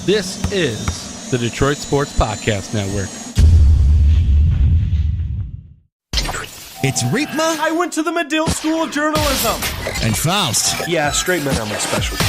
This is the Detroit Sports Podcast Network. It's Riepma. I went to the Medill School of Journalism. And Faust. Yeah, straight men are my specialty.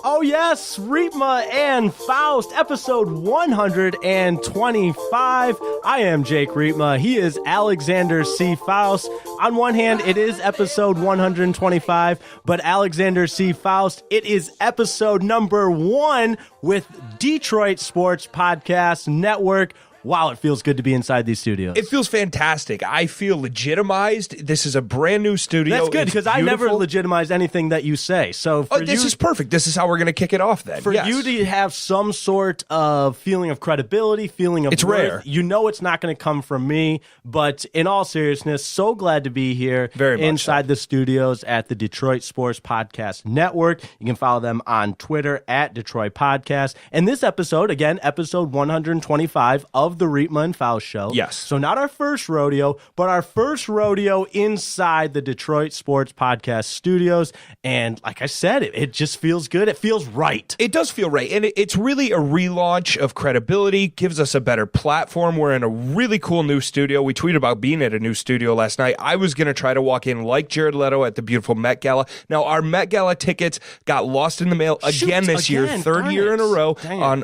Oh yes, Riepma and Faust, episode 125. I am Jake Riepma. He is Alexander C. Faust. On one hand, it is episode 125, but Alexander C. Faust, it is episode number 1 with Detroit Sports Podcast Network. Wow, it feels good to be inside these studios. It feels fantastic. I feel legitimized. This is a brand new studio. That's good, because I never legitimize anything that you say. So this is perfect. This is how we're going to kick it off then. For you to have some sort of feeling of credibility, feeling of it's worth, rare. You know it's not going to come from me, but in all seriousness, so glad to be here inside the studios at the Detroit Sports Podcast Network. You can follow them on Twitter at Detroit Podcast. And this episode, again, episode 125 of the Riepma and Faust Show. Yes. So not our first rodeo, but our first rodeo inside the Detroit Sports Podcast Studios. And like I said, it just feels good. It feels right. It does feel right. And it's really a relaunch of credibility, gives us a better platform. We're in a really cool new studio. We tweeted about being at a new studio last night. I was going to try to walk in like Jared Leto at the beautiful Met Gala. Now, our Met Gala tickets got lost in the mail again this year. Third year in a row.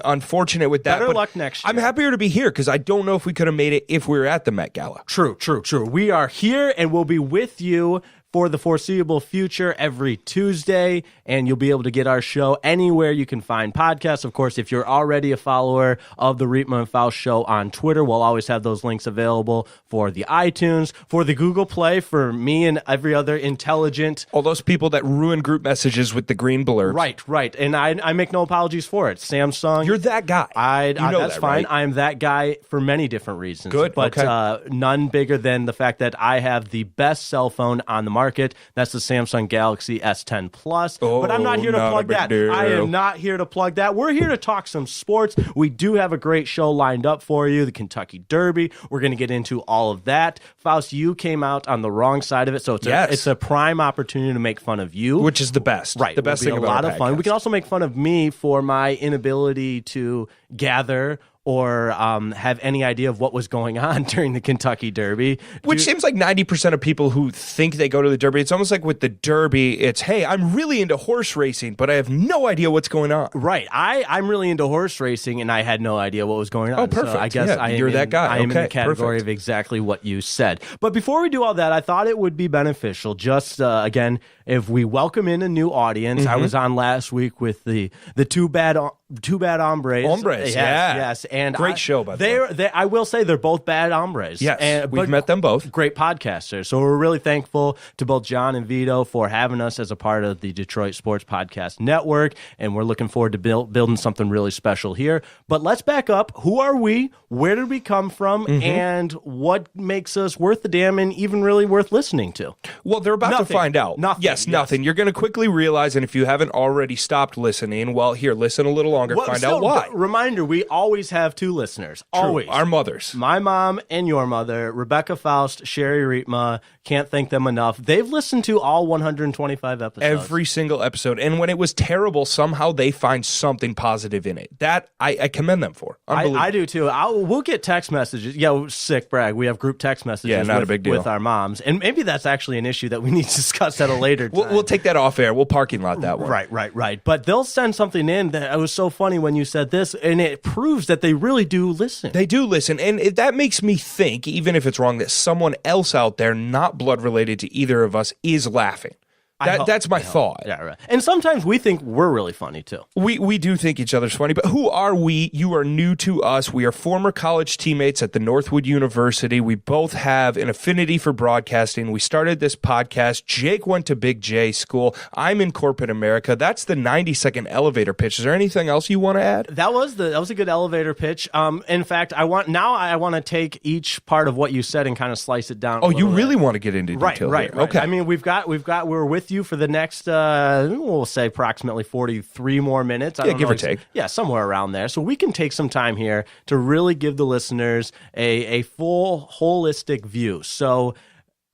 Unfortunate with that. Better luck next year. I'm happier to be here because I don't know if we could have made it if we were at the Met Gala. True. We are here and we'll be with you for the foreseeable future every Tuesday, and you'll be able to get our show anywhere you can find podcasts. Of course, if you're already a follower of the Riepma and Faust Show on Twitter, we'll always have those links available for the iTunes, for the Google Play, for me and every other intelligent... All those people that ruin group messages with the green blurbs. Right. And I make no apologies for it. Samsung... You're that guy. That's fine. Right? I'm that guy for many different reasons. Good, but none bigger than the fact that I have the best cell phone on the market. That's the Samsung Galaxy S10 Plus. But I'm not here to plug that. I am not here to plug that. We're here to talk some sports. We do have a great show lined up for you, the Kentucky Derby. We're going to get into all of that. Faust, you came out on the wrong side of it, so it's a prime opportunity to make fun of you. Which is the best. Right. The best thing about a lot of podcast. fun. We can also make fun of me for my inability to gather or have any idea of what was going on during the Kentucky Derby. Which seems like 90% of people who think they go to the Derby, it's almost like with the Derby, it's, hey, I'm really into horse racing, but I have no idea what's going on. Right. I'm really into horse racing, and I had no idea what was going on. Oh, perfect. So I guess you're that guy. I am in the category perfect. of exactly what you said. But before we do all that, I thought it would be beneficial just, again, if we welcome in a new audience. I was on last week with the two bad hombres. Yes. And great show, by the way. I will say they're both bad hombres. Yes, we've met them both. Great podcasters. So we're really thankful to both John and Vito for having us as a part of the Detroit Sports Podcast Network, and we're looking forward to building something really special here. But let's back up. Who are we? Where did we come from? And what makes us worth the damn and even really worth listening to? Well, they're about to find out. Nothing. You're going to quickly realize, and if you haven't already stopped listening, well, here, listen a little longer, find out why. Reminder, we always have two listeners. True. Always. Our mothers. My mom and your mother, Rebecca Faust, Sherry Riepma. Can't thank them enough. They've listened to all 125 episodes. Every single episode. And when it was terrible, somehow they find something positive in it. That I commend them for. I do too. We'll get text messages. Yeah, sick brag. We have group text messages a big deal. With our moms. And maybe that's actually an issue that we need to discuss at a later time. We'll take that off air. We'll parking lot that one. Right. But they'll send something in that it was so funny when you said this, and it proves that they really do listen. They do listen. And that makes me think, even if it's wrong, that someone else out there, not blood related to either of us, is laughing. That's my thought. Yeah, right. And sometimes we think we're really funny, too. We do think each other's funny, but who are we? You are new to us. We are former college teammates at the Northwood University. We both have an affinity for broadcasting. We started this podcast. Jake went to Big J school. I'm in corporate America. That's the 90-second elevator pitch. Is there anything else you want to add? That was a good elevator pitch. In fact, I want to take each part of what you said and kind of slice it down. Oh, you really want to get into detail? Right. Okay. I mean, we're with you for the next, we'll say approximately 43 more minutes. Give or take. Yeah, somewhere around there. So we can take some time here to really give the listeners a full holistic view. So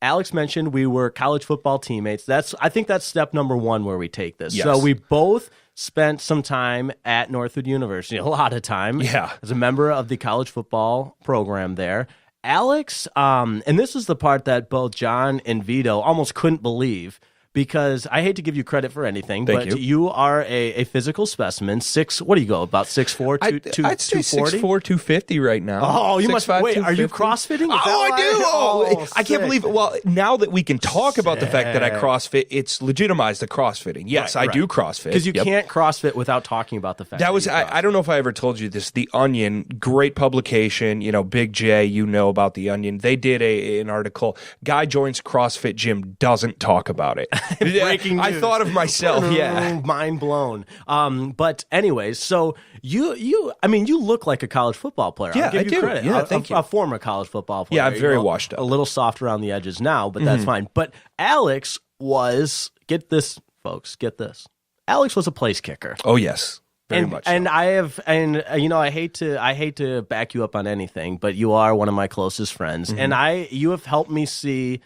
Alex mentioned we were college football teammates. I think that's step number one where we take this. Yes. So we both spent some time at Northwood University, a lot of time, as a member of the college football program there. Alex, and this is the part that both John and Vito almost couldn't believe, because I hate to give you credit for anything, but you are a physical specimen. What do you go, about 6'4", I'd say 240? 6'4", 250 right now. Oh, you must. 6'5", wait, are you 250? CrossFitting? I do. Oh, I sick. can't believe it. Well, now that we can talk about the fact that I CrossFit, it's legitimized the CrossFitting. Yes, I do CrossFit. Because you can't CrossFit without talking about the fact that was. I don't know if I ever told you this. The Onion, great publication. Big J, about the Onion. They did an article. Guy joins CrossFit gym, doesn't talk about it. Breaking news. I thought of myself. Yeah, mind blown. But anyways, so you look like a college football player. Yeah, I'll give I you do. credit. Yeah, thank you. A former college football player. Yeah, I'm very washed up. A little soft around the edges now, but that's fine. But Alex was, get this, folks, get this. Alex was a place kicker. Oh yes. Very much so. And I hate to back you up on anything, but you are one of my closest friends, and you have helped me see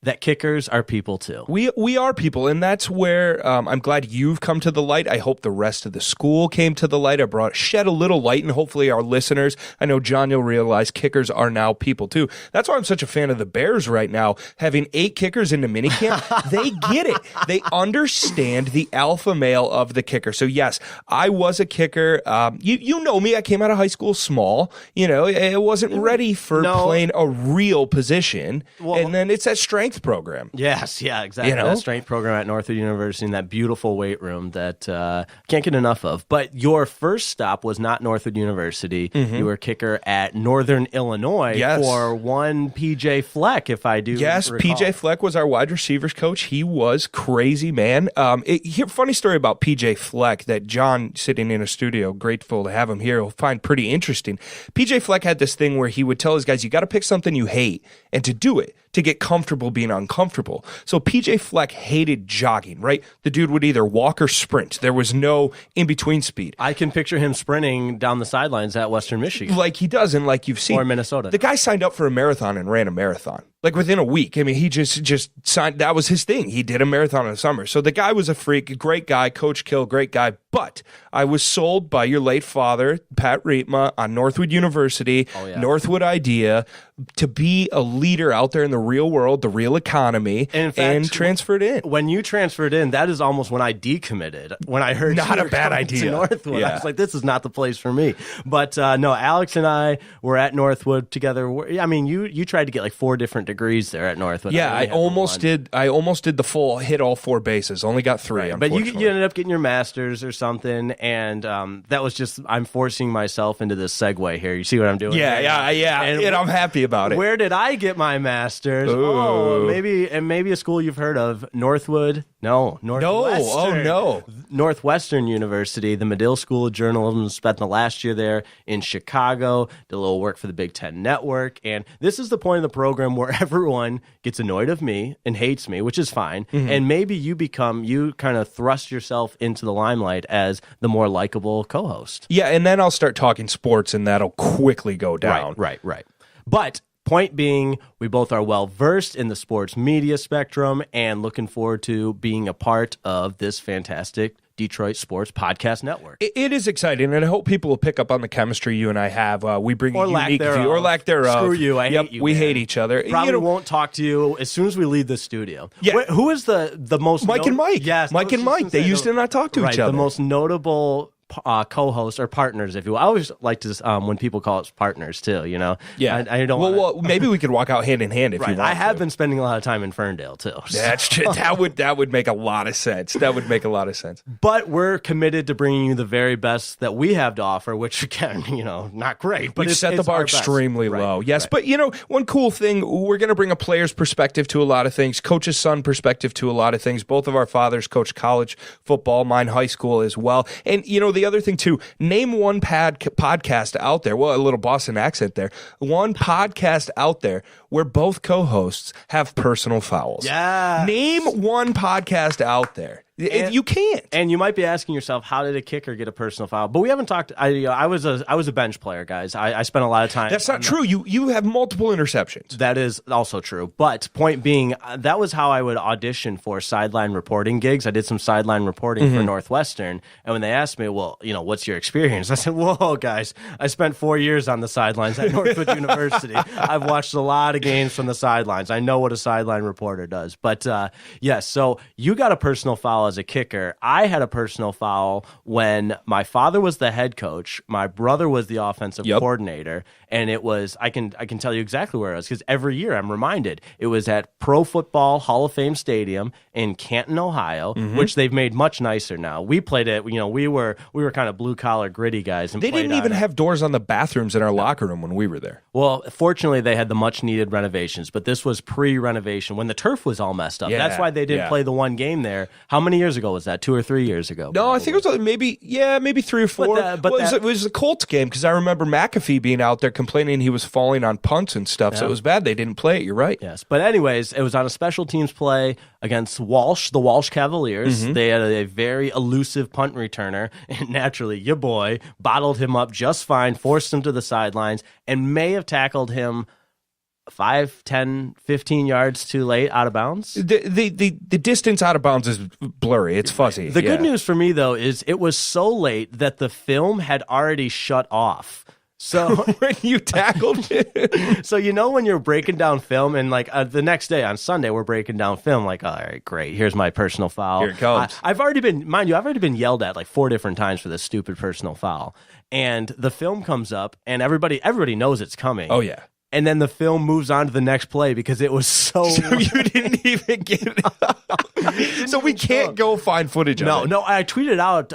that kickers are people too. We are people, and that's where I'm glad you've come to the light. I hope the rest of the school came to the light. Shed a little light, and hopefully our listeners, I know John, you'll realize kickers are now people too. That's why I'm such a fan of the Bears right now. Having 8 kickers into minicamp, they get it. They understand the alpha male of the kicker. So yes, I was a kicker. You know me. I came out of high school small. I wasn't ready for playing a real position, and then it's that strength program. Yes, yeah, exactly. That strength program at Northwood University in that beautiful weight room that can't get enough of. But your first stop was not Northwood University. You were a kicker at Northern Illinois for one PJ Fleck, if I do recall. PJ Fleck was our wide receivers coach. He was crazy, man. Funny story about PJ Fleck that John, sitting in a studio, grateful to have him here, will find pretty interesting. PJ Fleck had this thing where he would tell his guys, you got to pick something you hate, and to do it, to get comfortable being uncomfortable. So PJ Fleck hated jogging, right? The dude would either walk or sprint. There was no in-between speed. I can picture him sprinting down the sidelines at Western Michigan. Like he does, and like you've seen. Or Minnesota. The guy signed up for a marathon and ran a marathon. Like within a week. I mean, he just signed. That was his thing. He did a marathon in the summer. So the guy was a freak, a great guy, Coach Kill, great guy. But I was sold by your late father, Pat Riepma, on Northwood University, Northwood idea, to be a leader out there in the real world, the real economy, and transferred in. When you transferred in, that is almost when I decommitted. When I heard not you a bad idea to Northwood, I was like, this is not the place for me. But no, Alex and I were at Northwood together. I mean, you tried to get like 4 different degrees there at Northwood. Yeah, I almost did the full, hit all 4 bases. Only got 3. But you ended up getting your master's or something, and that was just, I'm forcing myself into this segue here. You see what I'm doing? Yeah. And I'm happy about it. Where did I get my master's? Ooh. Oh, maybe a school you've heard of, Northwood. No, Northwestern. No. Northwestern University, the Medill School of Journalism. Spent the last year there in Chicago. Did a little work for the Big Ten Network. And this is the point of the program where everyone gets annoyed of me and hates me, which is fine. And maybe you kind of thrust yourself into the limelight as the more likable co-host. Yeah, and then I'll start talking sports, and that'll quickly go down. Right. But point being, we both are well versed in the sports media spectrum and looking forward to being a part of this fantastic Detroit Sports Podcast Network. It is exciting, and I hope people will pick up on the chemistry you and I have. We bring a unique view, or lack thereof. Screw you, I hate you. We hate each other. Probably won't talk to you as soon as we leave the studio. Yeah. Who is the most... Mike and Mike. Yes. Mike and Mike. They used to not talk to each other. The most notable co-hosts or partners, if you will. I always like to when people call us partners too. Yeah. I don't. Well, maybe we could walk out hand in hand if you want. I have been spending a lot of time in Ferndale too. So. That's true. That would make a lot of sense. But we're committed to bringing you the very best that we have to offer, which again, not great. But we've set the bar extremely low. Yes, but one cool thing, we're going to bring a player's perspective to a lot of things, coach's son perspective to a lot of things. Both of our fathers coached college football, mine high school as well, and the other thing too, name one podcast out there, well, a little Boston accent there, one podcast out there where both co-hosts have personal fouls. Yeah. Name one podcast out there. You can't. And you might be asking yourself, how did a kicker get a personal foul? But we haven't talked. I was a bench player, guys. I spent a lot of time. That's not true. You have multiple interceptions. That is also true. But point being, that was how I would audition for sideline reporting gigs. I did some sideline reporting for Northwestern, and when they asked me, well, what's your experience? I said, whoa, guys, I spent 4 years on the sidelines at Northwood University. I've watched a lot of games from the sidelines. I know what a sideline reporter does. But yes, so you got a personal foul as a kicker. I had a personal foul when my father was the head coach, my brother was the offensive coordinator, and it was I can tell you exactly where it was because every year I'm reminded it was at Pro Football Hall of Fame Stadium in Canton, Ohio, which they've made much nicer now. We played it, we were kind of blue collar gritty guys, and they didn't even have doors on the bathrooms in our locker room when we were there. Well, fortunately, they had the much needed renovations, but this was pre-renovation when the turf was all messed up. That's why they didn't play the one game there. How many years ago was that? 2 or 3 years ago? No, I think it was maybe 3 or 4. It was the Colts game because I remember McAfee being out there complaining he was falling on punts and stuff, so it was bad. They didn't play it. You're right. Yes, but anyways, it was on a special teams play against Walsh, the Walsh Cavaliers. They had a very elusive punt returner, and naturally, your boy bottled him up just fine, forced him to the sidelines, and may have tackled him 5, 10, 15 yards too late out of bounds. The distance out of bounds is blurry. It's fuzzy. The good news for me, though, is it was so late that the film had already shut off. So when you tackled it. So when you're breaking down film and the next day on Sunday we're breaking down film all right, great, here's my personal foul. Here it comes. I've already been yelled at 4 different times for this stupid personal foul. And the film comes up and everybody knows it's coming. Oh yeah. And then the film moves on to the next play because it was so you didn't even get it. So we can't go find footage of it. No, I tweeted out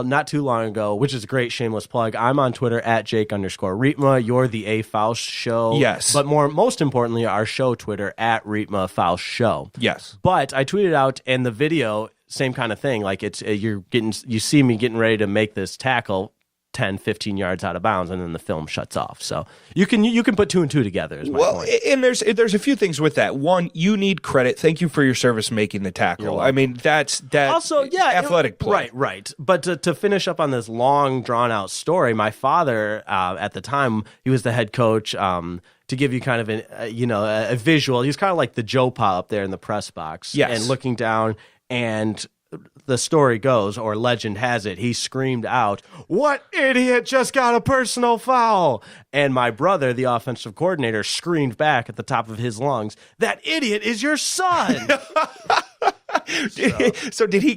not too long ago, which is a great shameless plug. I'm on Twitter at Jake_Riepma. You're the A Faust Show. Yes. But most importantly, our show Twitter at Riepma Faust Show. Yes. But I tweeted out in the video, same kind of thing. You see me getting ready to make this tackle 10, 15 yards out of bounds, and then the film shuts off. So you can put 2 and 2 together is my point. And there's a few things with that. One, you need credit. Thank you for your service making the tackle. I mean, that's also athletic play. Right. But to finish up on this long, drawn-out story, my father, at the time, he was the head coach. To give you kind of a visual, he's kind of like the Joe Pa up there in the press box, and looking down, and the story goes, or legend has it, he screamed out, "What idiot just got a personal foul?" And my brother, the offensive coordinator, screamed back at the top of his lungs, "That idiot is your son." So did you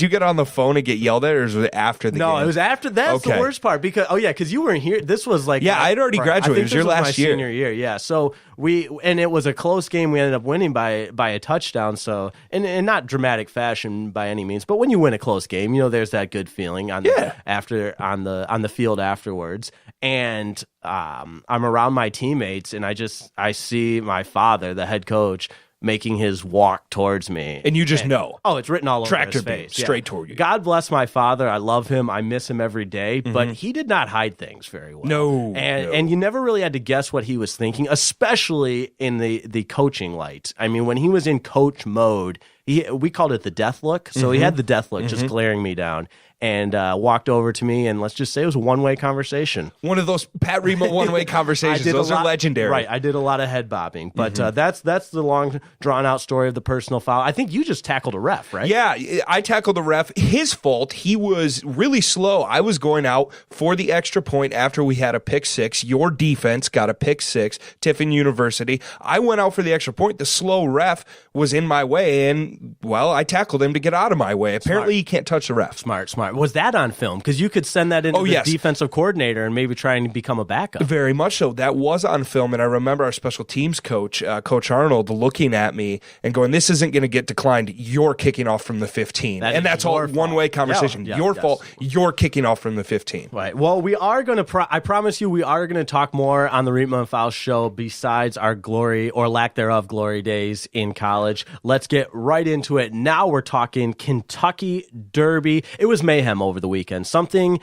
get on the phone and get yelled at, or was it after the game? No, it was after. That's the worst part because you weren't here. This was I'd already graduated. It was your last year. Senior year. Yeah. So it was a close game. We ended up winning by a touchdown. So in not dramatic fashion by any means, but when you win a close game, there's that good feeling on the field afterwards. And I'm around my teammates, and I see my father, the head coach, making his walk towards me. And you just know. Oh, it's written all over Tractor his face. straight toward you. God bless my father. I love him. I miss him every day. But he did not hide things very well. No. And you never really had to guess what he was thinking, especially in the coaching light. I mean, when he was in coach mode, we called it the death look. So he had the death look just glaring me down. And walked over to me, and let's just say it was a one-way conversation. One of those Pat Riepma one-way conversations. Those are legendary. Right, I did a lot of head bobbing. But that's the long, drawn-out story of the personal foul. I think you just tackled a ref, right? Yeah, I tackled a ref. His fault. He was really slow. I was going out for the extra point after we had a pick six. Your defense got a pick six, Tiffin University. I went out for the extra point. The slow ref was in my way, and, I tackled him to get out of my way. Apparently, he can't touch the ref. Smart. Was that on film? Because you could send that into the defensive coordinator and maybe try and become a backup. Very much so. That was on film, and I remember our special teams coach, Coach Arnold, looking at me and going, "This isn't going to get declined. You're kicking off from the 15." And that's all one-way conversation. Your fault. You're kicking off from the 15. Right. Well, we are going to, I promise you, we are going to talk more on the Riepma and Faust show besides our glory or lack thereof glory days in college. Let's get right into it. Now we're talking Kentucky Derby. It was mayhem over the weekend. Something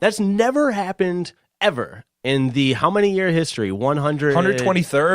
that's never happened ever in the how many year history? 123rd,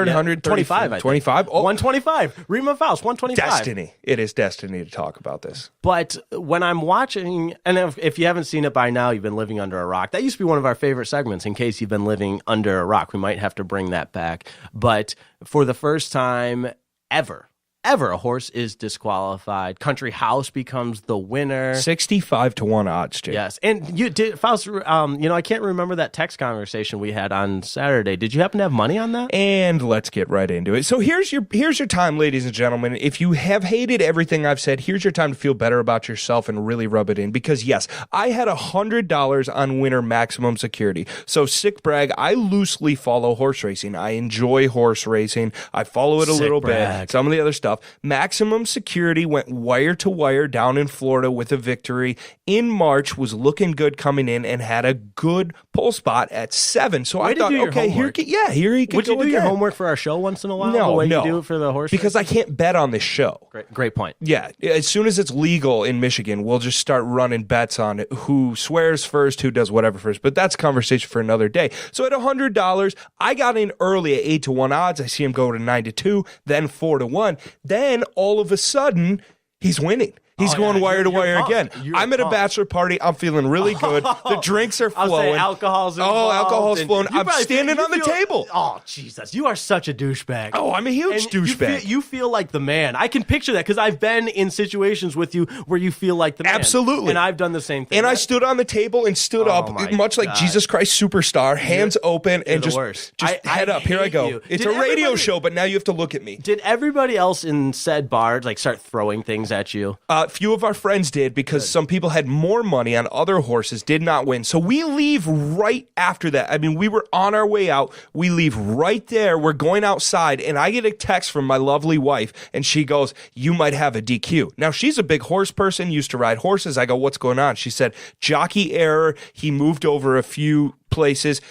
125, I think. 25? Oh, 125. Riepma Faust, 125. destiny. It is destiny to talk about this. But when I'm watching, and if you haven't seen it by now, you've been living under a rock. That used to be one of our favorite segments. In case you've been living under a rock, we might have to bring that back. But for the first time ever, a horse is disqualified. Country House becomes the winner. 65 to 1 odds, Jake. Yes, and you did, Faust. I can't remember that text conversation we had on Saturday. Did you happen to have money on that? And let's get right into it. So here's your time, ladies and gentlemen. If you have hated everything I've said, here's your time to feel better about yourself and really rub it in. Because yes, I had $100 on winner maximum security. So sick brag. I loosely follow horse racing. I enjoy horse racing. I follow it a little bit. Some of the other stuff. Maximum security went wire to wire down in Florida with a victory in March, was looking good coming in, and had a good pole spot at 7. So I thought, okay, here he could Would go you do again. your homework for our show once in a while? No, the way no. you do it for the horse because race? I can't bet on this show. Great point. Yeah, as soon as it's legal in Michigan, we'll just start running bets on who swears first, who does whatever first. But that's a conversation for another day. So at $100, I got in early at 8 to 1 odds. I see him go to 9 to 2, then 4 to 1. Then all of a sudden, he's winning. He's going wire to wire again. I'm at a bachelor party. I'm feeling really good. The drinks are flowing. Alcohol's involved. Alcohol's flowing. I'm standing on the table. Oh, Jesus. You are such a douchebag. Oh, I'm a huge douchebag. You feel like the man. I can picture that because I've been in situations with you where you feel like the man. Absolutely. And I've done the same thing. And I stood on the table and stood up, much like Jesus Christ Superstar, hands open, and just head up. Here I go. It's a radio show, but now you have to look at me. Did everybody else in said bar start throwing things at you? Few of our friends did because some people had more money on other horses, did not win. So we leave right after that. I mean, we were on our way out. We leave right there. We're going outside, and I get a text from my lovely wife, and she goes, "You might have a DQ." Now, she's a big horse person, used to ride horses. I go, "What's going on?" She said, "Jockey error. He moved over a few places."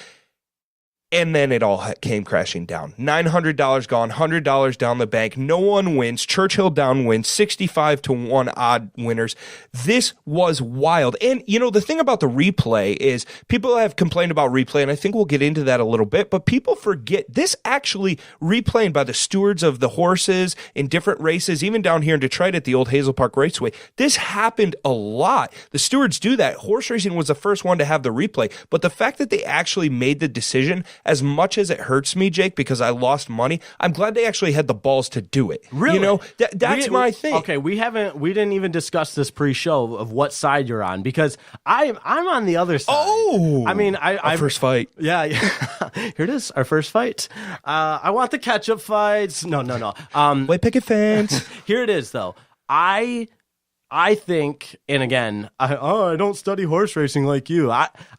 And then it all came crashing down. $900 gone, $100 down the bank. No one wins. Churchill down wins, 65 to 1 odd winners. This was wild. And, the thing about the replay is people have complained about replay, and I think we'll get into that a little bit, but people forget this actually replaying by the stewards of the horses in different races, even down here in Detroit at the old Hazel Park Raceway. This happened a lot. The stewards do that. Horse racing was the first one to have the replay, but the fact that they actually made the decision, as much as it hurts me, Jake, because I lost money, I'm glad they actually had the balls to do it. Really? That's my thing. Okay, we didn't even discuss this pre-show of what side you're on, because I'm on the other side. Oh, I mean, our first fight. Yeah. Here it is, our first fight. I want the catch-up fights. No. White picket fence. Here it is, though. I think, and again, I don't study horse racing like you.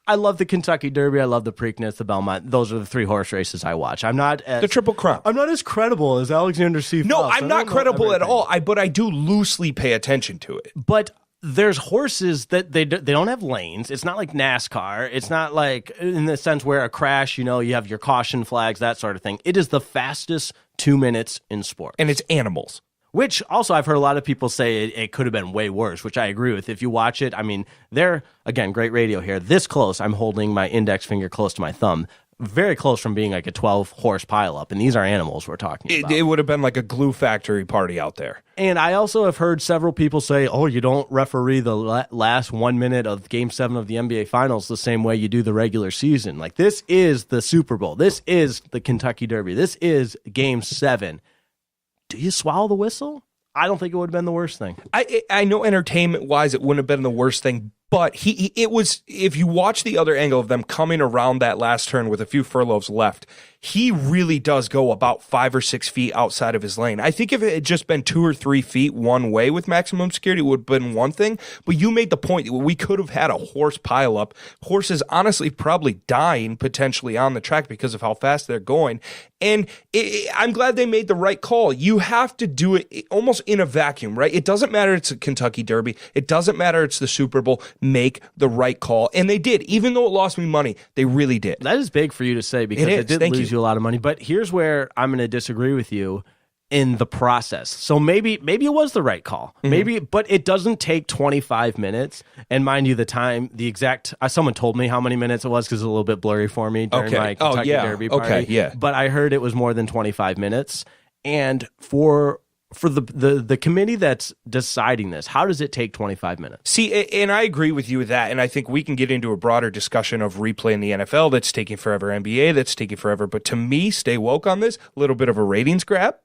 I love the Kentucky Derby. I love the Preakness, the Belmont. Those are the 3 horse races I watch. The Triple Crown. I'm not as credible as Alexander C. Faust. No, I'm not credible at all. But I do loosely pay attention to it. But there's horses that they don't have lanes. It's not like NASCAR. It's not like in the sense where a crash, you have your caution flags, that sort of thing. It is the fastest 2 minutes in sport. And it's animals. Which also I've heard a lot of people say it could have been way worse, which I agree with. If you watch it, I mean, they're, again, great radio here. This close, I'm holding my index finger close to my thumb. Very close from being like a 12-horse pileup. And these are animals we're talking about. It would have been like a glue factory party out there. And I also have heard several people say, you don't referee the last 1 minute of Game 7 of the NBA Finals the same way you do the regular season. Like, this is the Super Bowl. This is the Kentucky Derby. This is Game 7. Do you swallow the whistle? I don't think it would have been the worst thing. I know entertainment-wise it wouldn't have been the worst thing, but it was, if you watch the other angle of them coming around that last turn with a few furlongs left, he really does go about 5 or 6 feet outside of his lane. I think if it had just been 2 or 3 feet one way with maximum security, it would have been one thing. But you made the point that we could have had a horse pileup. Horses honestly probably dying potentially on the track because of how fast they're going. And I'm glad they made the right call. You have to do it almost in a vacuum, right? It doesn't matter it's a Kentucky Derby. It doesn't matter it's the Super Bowl. Make the right call. And they did. Even though it lost me money, they really did. That is big for you to say because it did lose you a lot of money. But here's where I'm going to disagree with you. in the process. So maybe it was the right call. Maybe, but it doesn't take 25 minutes. And mind you, the exact, someone told me how many minutes it was because it's a little bit blurry for me during my Kentucky Derby party. Okay, yeah. But I heard it was more than 25 minutes. And for the committee that's deciding this, how does it take 25 minutes? See, and I agree with you with that, and I think we can get into a broader discussion of replay in the NFL that's taking forever, NBA that's taking forever, but to me, stay woke on this, a little bit of a ratings grab.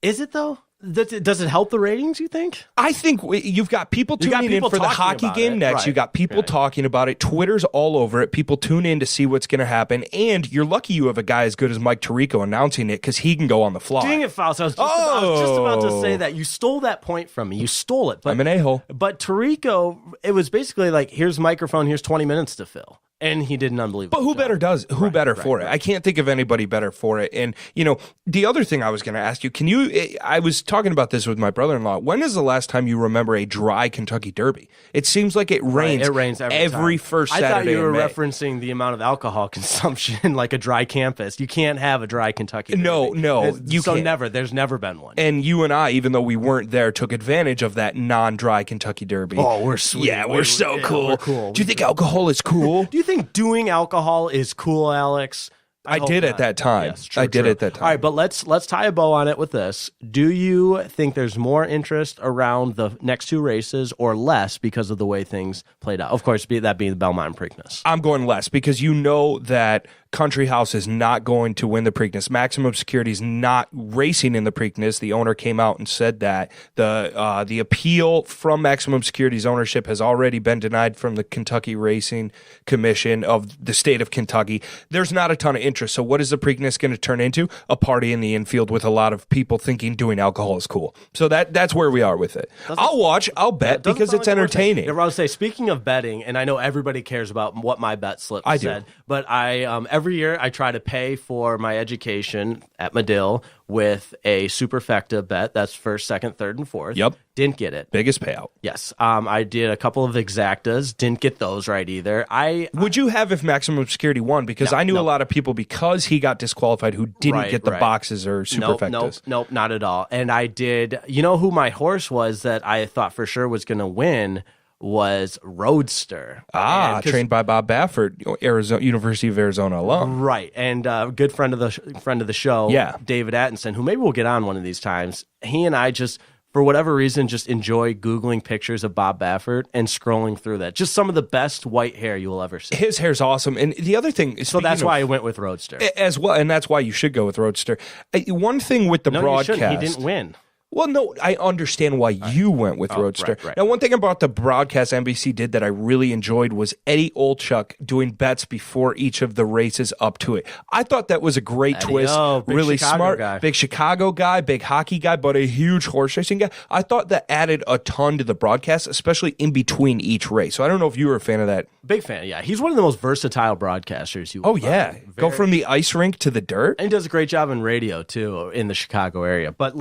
Is it though? Does it help the ratings, you think? I think you've got people tuning in for the hockey game next. Right. You got people talking about it. Twitter's all over it. People tune in to see what's going to happen. And you're lucky you have a guy as good as Mike Tirico announcing it because he can go on the fly. Dang it, Faust. I was just about to say that. You stole that point from me. You stole it. But, I'm an a-hole. But Tirico, it was basically like, here's microphone, here's 20 minutes to fill. And he did an unbelievable But who job. better does? Who better for it? I can't think of anybody better for it. And, the other thing I was going to ask you, I was talking about this with my brother-in-law. When is the last time you remember a dry Kentucky Derby? It seems like it rains. It rains every first Saturday. I thought you were in May. referencing the amount of alcohol consumption, like a dry campus. You can't have a dry Kentucky Derby. No. You can't. Never. There's never been one. And you and I, even though we weren't there, took advantage of that non-dry Kentucky Derby. Oh, we're sweet. Yeah, we're so cool. We're cool. Do you think alcohol is cool? Do you think doing alcohol is cool, Alex? I did at that time. Yes, I did at that time. All right, but let's tie a bow on it with this. Do you think there's more interest around the next two races or less because of the way things played out? Of course, that being the Belmont and Preakness. I'm going less because you know that Country House is not going to win the Preakness. Maximum Security is not racing in the Preakness. The owner came out and said that the appeal from Maximum Security's ownership has already been denied from the Kentucky Racing Commission of the state of Kentucky. There's not a ton of interest. So what is the Preakness going to turn into? A party in the infield with a lot of people thinking doing alcohol is cool. So that's where we are with it. I'll watch, I'll bet because it's entertaining. I was say, speaking of betting, and I know everybody cares about what my bet slip said, but I every year I try to pay for my education at Medill with a superfecta bet. That's first, second, third, and fourth. Yep. Didn't get it. Biggest payout. Yes. I did a couple of exactas. Didn't get those right either. Would you have if Maximum Security won? Because I knew a lot of people, because he got disqualified, who didn't get the boxes or superfectas. Nope, not at all. And I did. You know who my horse was that I thought for sure was going to win? Was Roadster. Trained by Bob Baffert, University of Arizona alum. Right. And good friend of the show, David Atkinson, who maybe we'll get on one of these times. He and I just, for whatever reason, just enjoy Googling pictures of Bob Baffert and scrolling through that. Just some of the best white hair you will ever see. His hair's awesome. And the other thing... So that's why I went with Roadster. As well, and that's why you should go with Roadster. One thing with the broadcast... You shouldn't. He didn't win. Well, no, I understand why you went with Roadster. Right. Now, one thing about the broadcast NBC did that I really enjoyed was Eddie Olchuk doing bets before each of the races up to it. I thought that was a great twist. Really Chicago smart. Guy. Big Chicago guy, big hockey guy, but a huge horse racing guy. I thought that added a ton to the broadcast, especially in between each race. So I don't know if you were a fan of that. Big fan, yeah. He's one of the most versatile broadcasters you will find. Go from the ice rink to the dirt. And he does a great job in radio, too, in the Chicago area. But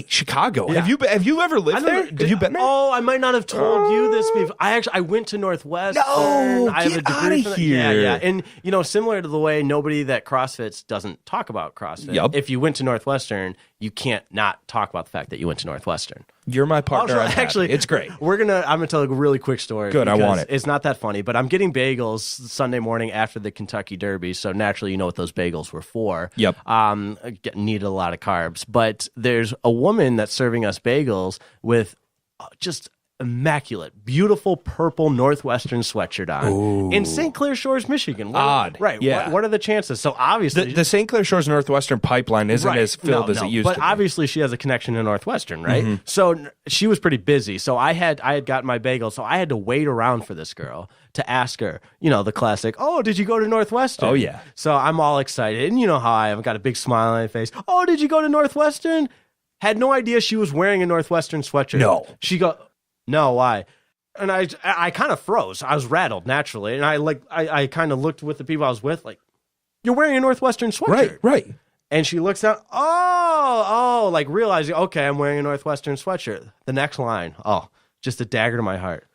Chicago. Yeah. Have you ever lived there? Have you been there? Oh, I might not have told you this before. I went to Northwestern. No, I have a get degree outta here. Yeah. And similar to the way nobody that CrossFits doesn't talk about CrossFit. Yep. If you went to Northwestern, you can't not talk about the fact that you went to Northwestern. You're my partner. Actually, it's great. I'm gonna tell a really quick story. Good, I want it. It's not that funny, but I'm getting bagels Sunday morning after the Kentucky Derby, so naturally you know what those bagels were for. Yep. Needed a lot of carbs, but there's a woman that's serving us bagels with just immaculate, beautiful purple Northwestern sweatshirt on in St. Clair Shores, Michigan. Right. Yeah. What are the chances? So obviously the St. Clair Shores Northwestern pipeline isn't as filled as it used to be. But obviously she has a connection to Northwestern, right? Mm-hmm. So she was pretty busy. So I had gotten my bagel, so I had to wait around for this girl to ask her, the classic, oh, did you go to Northwestern? Oh, yeah. So I'm all excited. And you know how I've got a big smile on my face. Oh, did you go to Northwestern? Had no idea she was wearing a Northwestern sweatshirt. No. She go, no, why? And I kind of froze. I was rattled naturally. And I kind of looked with the people I was with, like, you're wearing a Northwestern sweatshirt. Right. And she looks down, like realizing, okay, I'm wearing a Northwestern sweatshirt. The next line, just a dagger to my heart.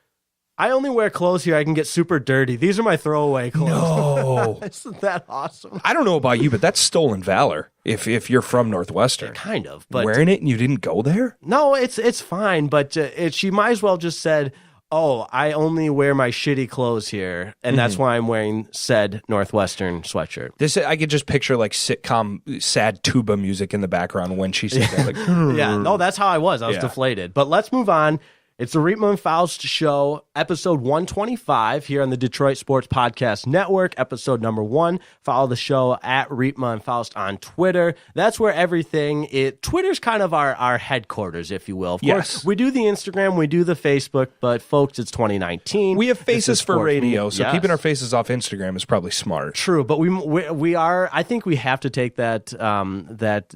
I only wear clothes here I can get super dirty. These are my throwaway clothes. No. Isn't that awesome? I don't know about you, but that's stolen valor if you're from Northwestern. Kind of. But wearing it and you didn't go there? No, it's fine. But she might as well just said, oh, I only wear my shitty clothes here, and that's why I'm wearing said Northwestern sweatshirt. I could just picture like sitcom sad tuba music in the background when she said that. Like, yeah, no, that's how I was. I was deflated. But let's move on. It's the Riepma Faust Show, episode 125 here on the Detroit Sports Podcast Network, episode number 1. Follow the show at Riepma and Faust on Twitter. That's where Twitter's kind of our headquarters, if you will. Of course, we do the Instagram, we do the Facebook, but folks, it's 2019. We have faces for radio, so keeping our faces off Instagram is probably smart. True, but we are, I think we have to take that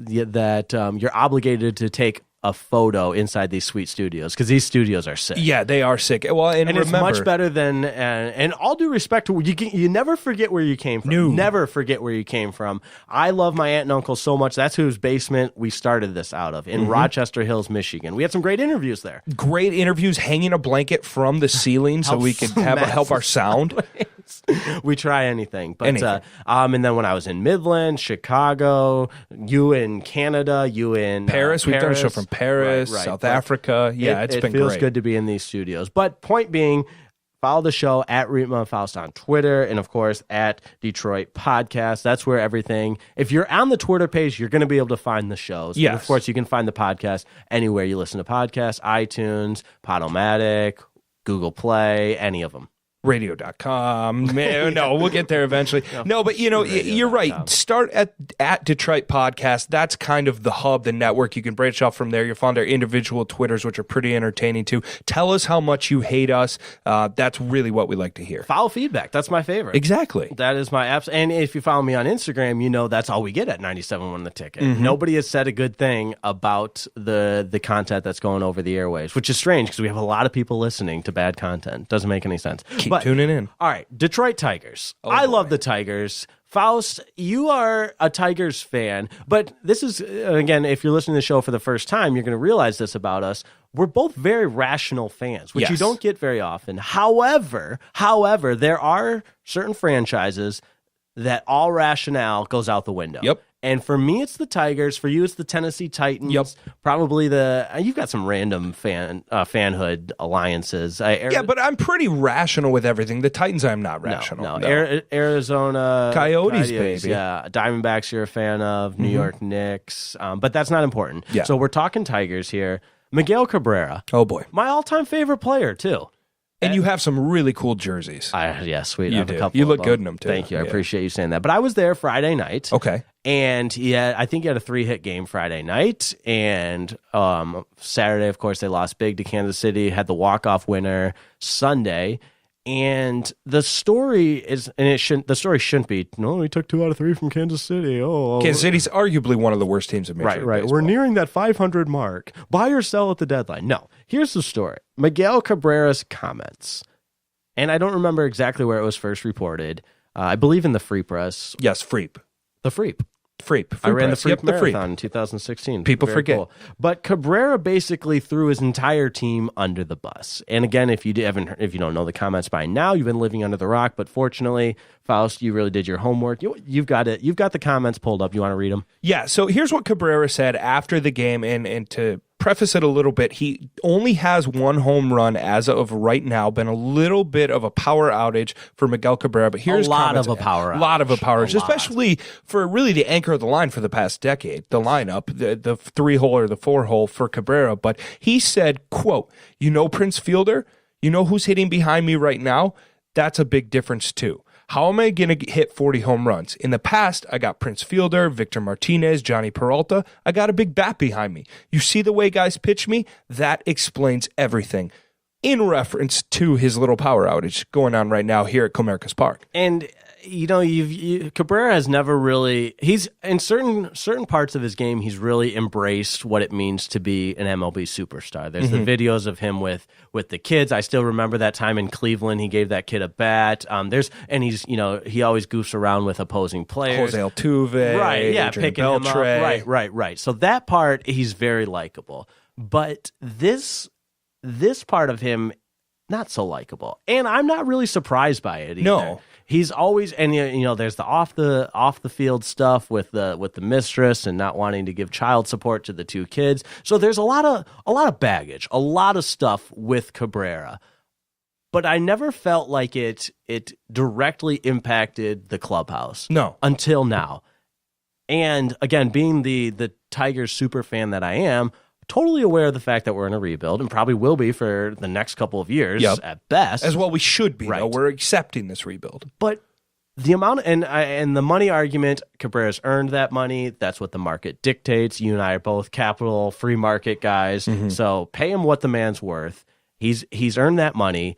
you're obligated to take a photo inside these sweet studios because these studios are sick. Yeah, they are sick. Well, and remember, it's much better than and all due respect to you never forget where you came from. No. Never forget where you came from. I love my aunt and uncle so much. That's whose basement we started this out of in Rochester Hills, Michigan. We had some great interviews there. Great interviews, hanging a blanket from the ceiling so we could help our sound. We try anything. But anything. And then when I was in Midland, Chicago, you in Canada, you in Paris. We've done a show from Paris, right. South Africa. Yeah, it's been great. It feels good to be in these studios. But point being, follow the show at Riepma Faust on Twitter and, of course, at Detroit Podcast. That's where everything, if you're on the Twitter page, you're going to be able to find the shows. Yes. And of course, you can find the podcast anywhere you listen to podcasts, iTunes, Podomatic, Google Play, any of them. Radio.com. No, we'll get there eventually. No, but you're right. Start at Detroit Podcast. That's kind of the hub, the network. You can branch off from there. You'll find our individual Twitters, which are pretty entertaining too. Tell us how much you hate us. That's really what we like to hear. Foul feedback. That's my favorite. Exactly. That is my apps. And if you follow me on Instagram, that's all we get at 97.1 The Ticket. Nobody has said a good thing about the content that's going over the airwaves, which is strange because we have a lot of people listening to bad content. Doesn't make any sense. Keep tuning in. All right, Detroit Tigers. I love the Tigers. Faust, you are a Tigers fan, but this is, again, if you're listening to the show for the first time, you're going to realize this about us. We're both very rational fans, which you don't get very often. However, there are certain franchises that all rationale goes out the window. Yep. And for me, it's the Tigers. For you, it's the Tennessee Titans. Yep. Probably you've got some random fanhood alliances. But I'm pretty rational with everything. The Titans, I'm not rational. No. Arizona Coyotes, baby. Yeah. Diamondbacks, you're a fan of. New York Knicks. But that's not important. Yeah. So we're talking Tigers here. Miguel Cabrera. Oh, boy. My all-time favorite player, too. And you have some really cool jerseys. Yeah, sweet. You do. You look good in them, too. Thank you. I appreciate you saying that. But I was there Friday night. Okay. And I think he had a 3-hit game Friday night. And Saturday, of course, they lost big to Kansas City, had the walk-off winner Sunday. And the story is, the story shouldn't be, no, he took 2 out of 3 from Kansas City. Kansas City's arguably one of the worst teams in Major League Baseball. We're nearing that 500 mark. Buy or sell at the deadline. No, here's the story. Miguel Cabrera's comments, and I don't remember exactly where it was first reported. I believe in the Free Press. Yes, Freep. The Freep. I ran press. the Freep Freep Marathon in 2016. People Very forget. cool. But Cabrera basically threw his entire team under the bus. And again, if you don't know the comments by now, you've been living under the rock. But fortunately, Faust, you really did your homework. You've got it. You've got the comments pulled up. You want to read them? Yeah. So here's what Cabrera said after the game, and to preface it a little bit, he only has 1 home run as of right now. Been a little bit of a power outage for Miguel Cabrera, but here's a lot of a power outage, especially for really the anchor of the line for the past decade, the lineup, the 3-hole or the 4-hole for Cabrera. But he said, quote, Prince Fielder, who's hitting behind me right now? That's a big difference too. How am I going to hit 40 home runs? In the past, I got Prince Fielder, Victor Martinez, Johnny Peralta. I got a big bat behind me. You see the way guys pitch me? That explains everything. In reference to his little power outage going on right now here at Comerica's Park. And Cabrera has never really, he's in certain parts of his game, he's really embraced what it means to be an MLB superstar. There's the videos of him with the kids. I still remember that time in Cleveland, he gave that kid a bat. He always goofs around with opposing players. Jose Altuve, right? Yeah, Adrian picking him up. Beltre. Right. So that part, he's very likable. But this part of him, not so likable. And I'm not really surprised by it either. No. He's always, and there's the off the field stuff with the mistress and not wanting to give child support to the two kids. So there's a lot of baggage, a lot of stuff with Cabrera. But I never felt like it directly impacted the clubhouse. No. Until now. And again, being the Tigers super fan that I am, totally aware of the fact that we're in a rebuild and probably will be for the next couple of years at best. As well we should be, right. though. We're accepting this rebuild. But the amount and the money argument, Cabrera's earned that money. That's what the market dictates. You and I are both capital free market guys. Mm-hmm. So pay him what the man's worth. He's earned that money.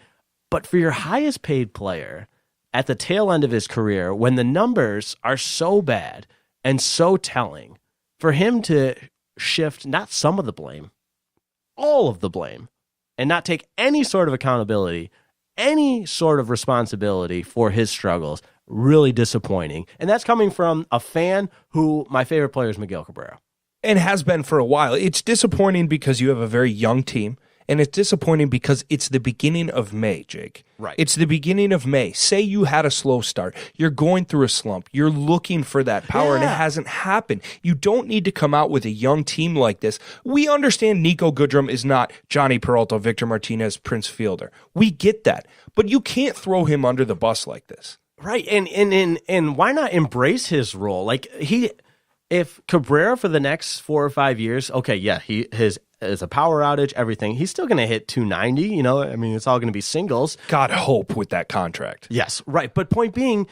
But for your highest paid player at the tail end of his career, when the numbers are so bad and so telling, for him to shift not some of the blame, all of the blame, and not take any sort of accountability, any sort of responsibility for his struggles, really disappointing. And that's coming from a fan who my favorite player is Miguel Cabrera. And has been for a while. It's disappointing because you have a very young team. And it's disappointing because it's the beginning of May, Jake. Right. It's the beginning of May. Say you had a slow start. You're going through a slump. You're looking for that power, and it hasn't happened. You don't need to come out with a young team like this. We understand Nico Goodrum is not Johnny Peralta, Victor Martinez, Prince Fielder. We get that. But you can't throw him under the bus like this. Right. And why not embrace his role? Like, if Cabrera for the next 4 or 5 years, okay, yeah, his is a power outage, everything. He's still going to hit 290, I mean, it's all going to be singles. God hope with that contract. Yes, right. But point being,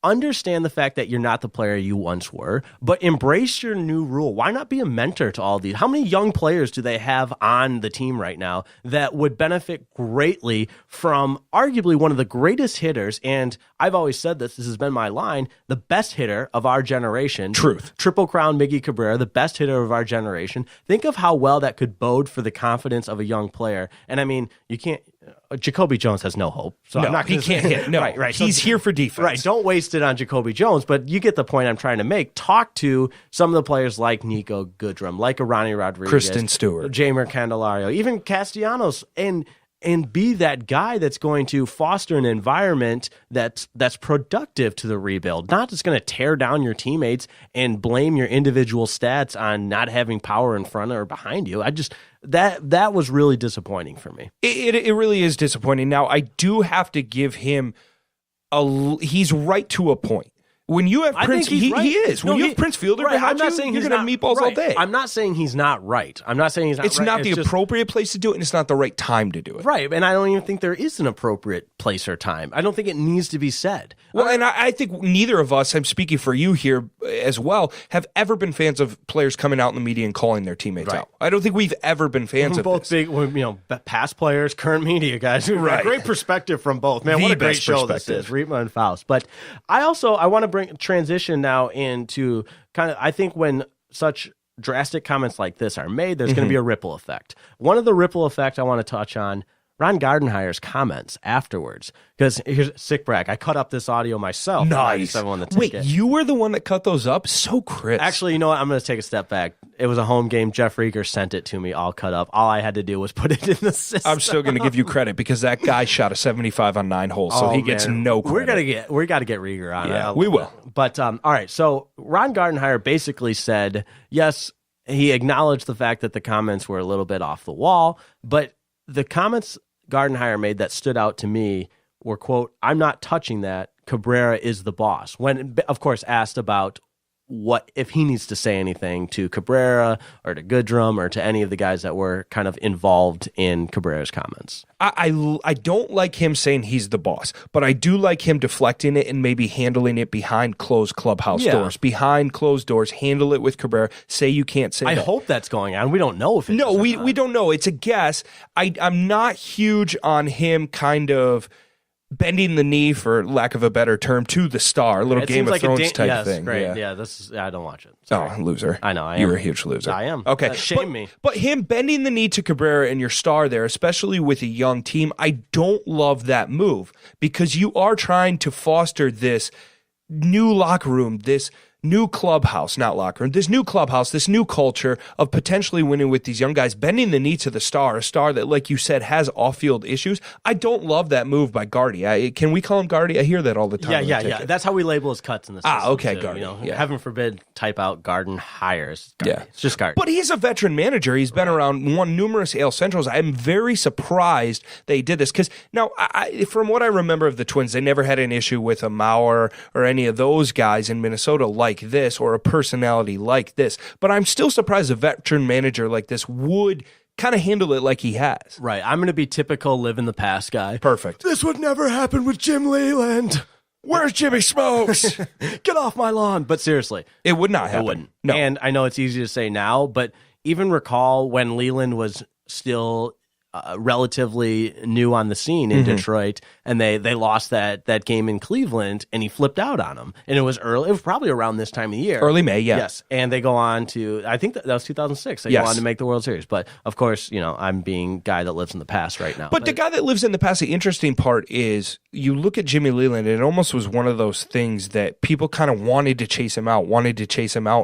understand the fact that you're not the player you once were, but embrace your new rule. Why not be a mentor to all these? How many young players do they have on the team right now that would benefit greatly from arguably one of the greatest hitters? And I've always said this has been my line, the best hitter of our generation. Truth. Triple Crown Miggy Cabrera, the best hitter of our generation. Think of how well that could bode for the confidence of a young player. And I mean, you can't, Jacoby Jones has no hope. So no, I'm not he can't hit. No, right. He's here for defense. Right. Don't waste it on Jacoby Jones, but you get the point I'm trying to make. Talk to some of the players like Nico Goodrum, like a Ronnie Rodriguez, Kristen Stewart, Jamer Candelario, even Castellanos, and be that guy that's going to foster an environment that's productive to the rebuild, not just going to tear down your teammates and blame your individual stats on not having power in front or behind you. That was really disappointing for me. It really is disappointing. Now, I do have to give him he's right to a point. When you have Prince, he is. When you have Prince Fielder behind you're going to have meatballs all day. I'm not saying he's not right. I'm not saying he's not it's right. Not the appropriate place to do it, and it's not the right time to do it. Right, and I don't even think there is an appropriate place or time. I don't think it needs to be said. Well, and I think neither of us, I'm speaking for you here as well, have ever been fans of players coming out in the media and calling their teammates out. I don't think we've ever been fans of both this. Big, past players, current media guys. Right. Great perspective from both. Man, what a great show this is, Riepma and Faust. But I want to bring transition now into kind of, I think when such drastic comments like this are made, there's going to be a ripple effect. One of the ripple effects I want to touch on, Ron Gardenhire's comments afterwards, because here's sick brag. I cut up this audio myself. Nice. Wait, you were the one that cut those up? So crisp. Actually, you know what? I'm going to take a step back. It was a home game. Jeff Rieger sent it to me all cut up. All I had to do was put it in the system. I'm still going to give you credit because that guy shot a 75 on 9 holes, so he gets no credit. We got to get Rieger on. Yeah, we will. But all right. So Ron Gardenhire basically said, yes, he acknowledged the fact that the comments were a little bit off the wall, but the comments Gardenhire made that stood out to me were, quote, "I'm not touching that. Cabrera is the boss." When, of course, asked about what if he needs to say anything to Cabrera or to Goodrum or to any of the guys that were kind of involved in Cabrera's comments. I don't like him saying he's the boss, but I do like him deflecting it and maybe handling it behind closed clubhouse doors. Behind closed doors, handle it with Cabrera. Say you can't say that. I hope that's going on. We don't know if it No, we don't know. It's a guess. I'm not huge on him kind of bending the knee, for lack of a better term, to the star, a little Game of Thrones type thing. Great. Yeah, I don't watch it. Sorry. Oh, loser. I know. You're a huge loser. I am. Okay. Shame me. But him bending the knee to Cabrera and your star there, especially with a young team, I don't love that move because you are trying to foster this new locker room, this new clubhouse, not locker room, this new clubhouse, this new culture of potentially winning with these young guys, bending the knee to the star, a star that, like you said, has off-field issues. I don't love that move by Gardy. Can we call him Gardy? I hear that all the time. Yeah. That's how we label his cuts in the system. Okay, too. Gardy. Heaven forbid, type out Garden hires. Gardy. Yeah. It's just Gardy. But he's a veteran manager. He's been around, won numerous AL Centrals. I'm very surprised they did this because now, from what I remember of the Twins, they never had an issue with a Mauer or any of those guys in Minnesota like this or a personality like this. But I'm still surprised a veteran manager like this would kind of handle it like he has. Right. I'm going to be typical live in the past guy. Perfect. This would never happen with Jim Leland. Where's Jimmy Smokes? Get off my lawn. But seriously. It would not happen. It wouldn't. No. And I know it's easy to say now, but even recall when Leland was still relatively new on the scene in Detroit, and they lost that game in Cleveland, and he flipped out on them. And it was early. It was probably around this time of year. Early May, yeah. Yes. And they go on to, I think that was 2006. They go on to make the World Series. But, of course, I'm being guy that lives in the past right now. But the guy that lives in the past, the interesting part is you look at Jimmy Leland, and it almost was one of those things that people kind of wanted to chase him out,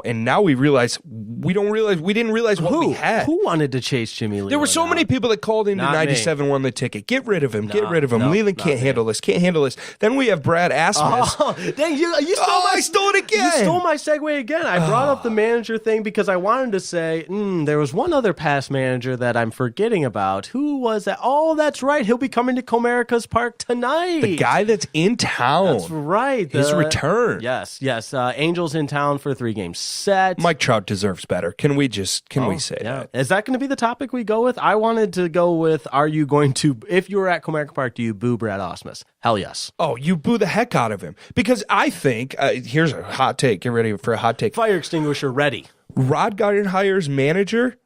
and now we realize we didn't realize what we had. Who wanted to chase Jimmy Leland? There were so many people that called into Not 97, won the ticket. Get rid of him. No, Leland can't handle this. Then we have Brad Asmus. Oh, dang, you stole I stole it again. You stole my segue again. I brought up the manager thing because I wanted to say, there was one other past manager that I'm forgetting about. Who was that? Oh, that's right. He'll be coming to Comerica's Park tonight. The guy that's in town. That's right. His return. Yes. Angels in town for a 3-game set. Mike Trout deserves better. Can we say that? Is that going to be the topic we go with? I wanted to go with, are you going to, if you were at Comerica Park, do you boo Brad Ausmus? Hell yes. Oh, you boo the heck out of him. Because I think, here's a hot take. Get ready for a hot take. Fire extinguisher ready. Rod Gardenhire's manager,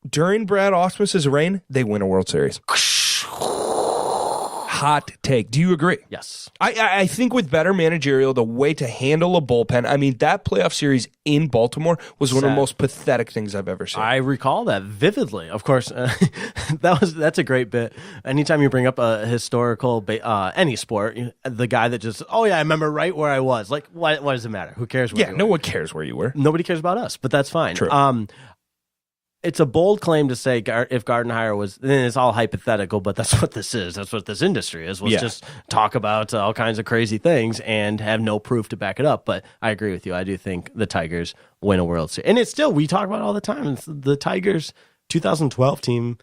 during Brad Ausmus's reign, they win a World Series. Hot take. Do you agree? Yes. I think with better managerial, the way to handle a bullpen, I mean, that playoff series in Baltimore was one of the most pathetic things I've ever seen. I recall that vividly. Of course, that's a great bit. Anytime you bring up a historical, any sport, the guy that just, I remember right where I was. Like, why does it matter? Who cares where you were? No one cares where you were. Nobody cares about us, but that's fine. True. It's a bold claim to say if Gardenhire was, then it's all hypothetical, but that's what this is. That's what this industry is. Let's just talk about all kinds of crazy things and have no proof to back it up. But I agree with you. I do think the Tigers win a World Series. And it's still, we talk about it all the time. It's the Tigers 2012 team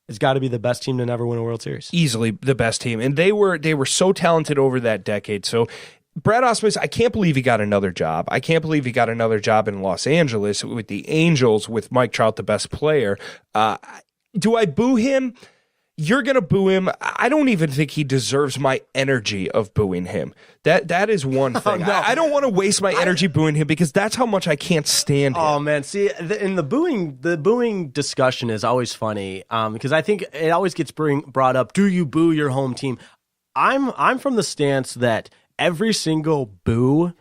has got to be the best team to never win a World Series. Easily the best team. And they were so talented over that decade. So Brad Ausmus, I can't believe he got another job. I can't believe he got another job in Los Angeles with the Angels, with Mike Trout, the best player. Do I boo him? You're going to boo him. I don't even think he deserves my energy of booing him. That is one thing. No. I don't want to waste my energy booing him because that's how much I can't stand him. Oh man, see, in the booing discussion is always funny because I think it always gets brought up. Do you boo your home team? I'm from the stance that every single boo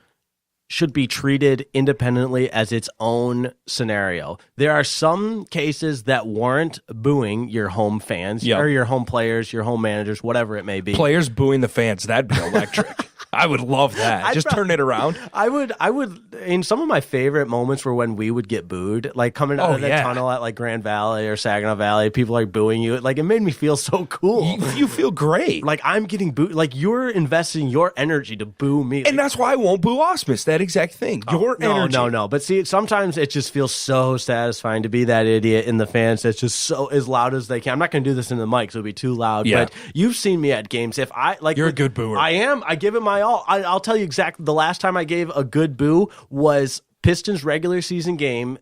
should be treated independently as its own scenario. There are some cases that warrant booing your home fans or your home players, your home managers, whatever it may be. Players booing the fans, that'd be electric. I would love that. Just turn it around. I would. In some of my favorite moments were when we would get booed, like coming out of the tunnel at like Grand Valley or Saginaw Valley. People are booing you. Like it made me feel so cool. You feel great. Like I'm getting booed. Like you're investing your energy to boo me. And that's why I won't boo Ausmus. That exact thing. Your energy. No. But see, sometimes it just feels so satisfying to be that idiot in the fans that's just so as loud as they can. I'm not going to do this in the mic, so it'll be too loud. Yeah. But you've seen me at games. If I like, you're a good booer. I am. I give it my all. I'll tell you exactly. The last time I gave a good boo was Pistons regular season game.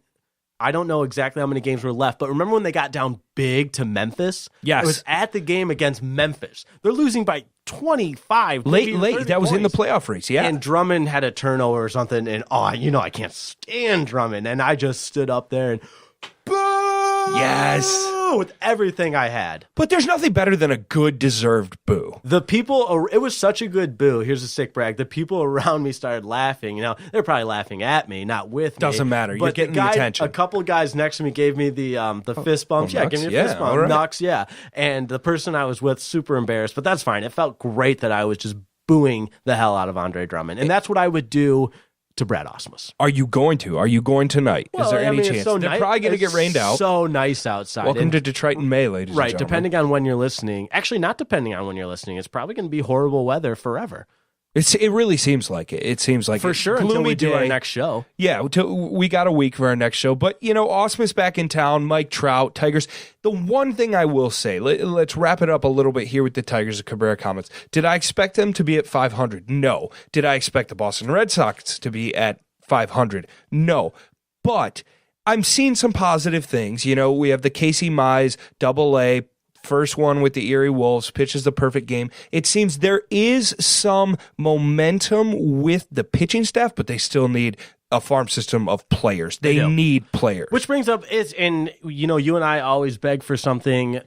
I don't know exactly how many games were left, but remember when they got down big to Memphis? Yes. It was at the game against Memphis. They're losing by 25. Late. That was in the points. playoff race, yeah. And Drummond had a turnover or something, and I can't stand Drummond. And I just stood up there and boo! Yes. With everything I had. But there's nothing better than a good deserved boo. The people, it was such a good boo. Here's a sick brag. The people around me started laughing. They're probably laughing at me, not with me. Doesn't matter. You're getting the attention. A couple guys next to me gave me the fist bumps. Nux? Give me a fist bump. Right. Nux, yeah. And the person I was with, super embarrassed, but that's fine. It felt great that I was just booing the hell out of Andre Drummond. And that's what I would do to Brad Ausmus. Are you going to? Are you going tonight? Well, Is there any it's chance? so They're probably going to get rained out. So nice outside. Welcome to Detroit in May, ladies and right, gentlemen. depending on when you're listening. Actually, not depending on when you're listening. It's probably going to be horrible weather forever. It really seems like it. It seems like for sure until we do our next show. Yeah, we got a week for our next show. But, Ausmus back in town, Mike Trout, Tigers. The one thing I will say, let's wrap it up a little bit here with the Tigers and Cabrera comments. Did I expect them to be at 500? No. Did I expect the Boston Red Sox to be at 500? No. But I'm seeing some positive things. We have the Casey Mize AA first one with the Erie Wolves, pitches the perfect game. It seems there is some momentum with the pitching staff, but they still need a farm system of players. They need players. Which brings up you and I always beg for something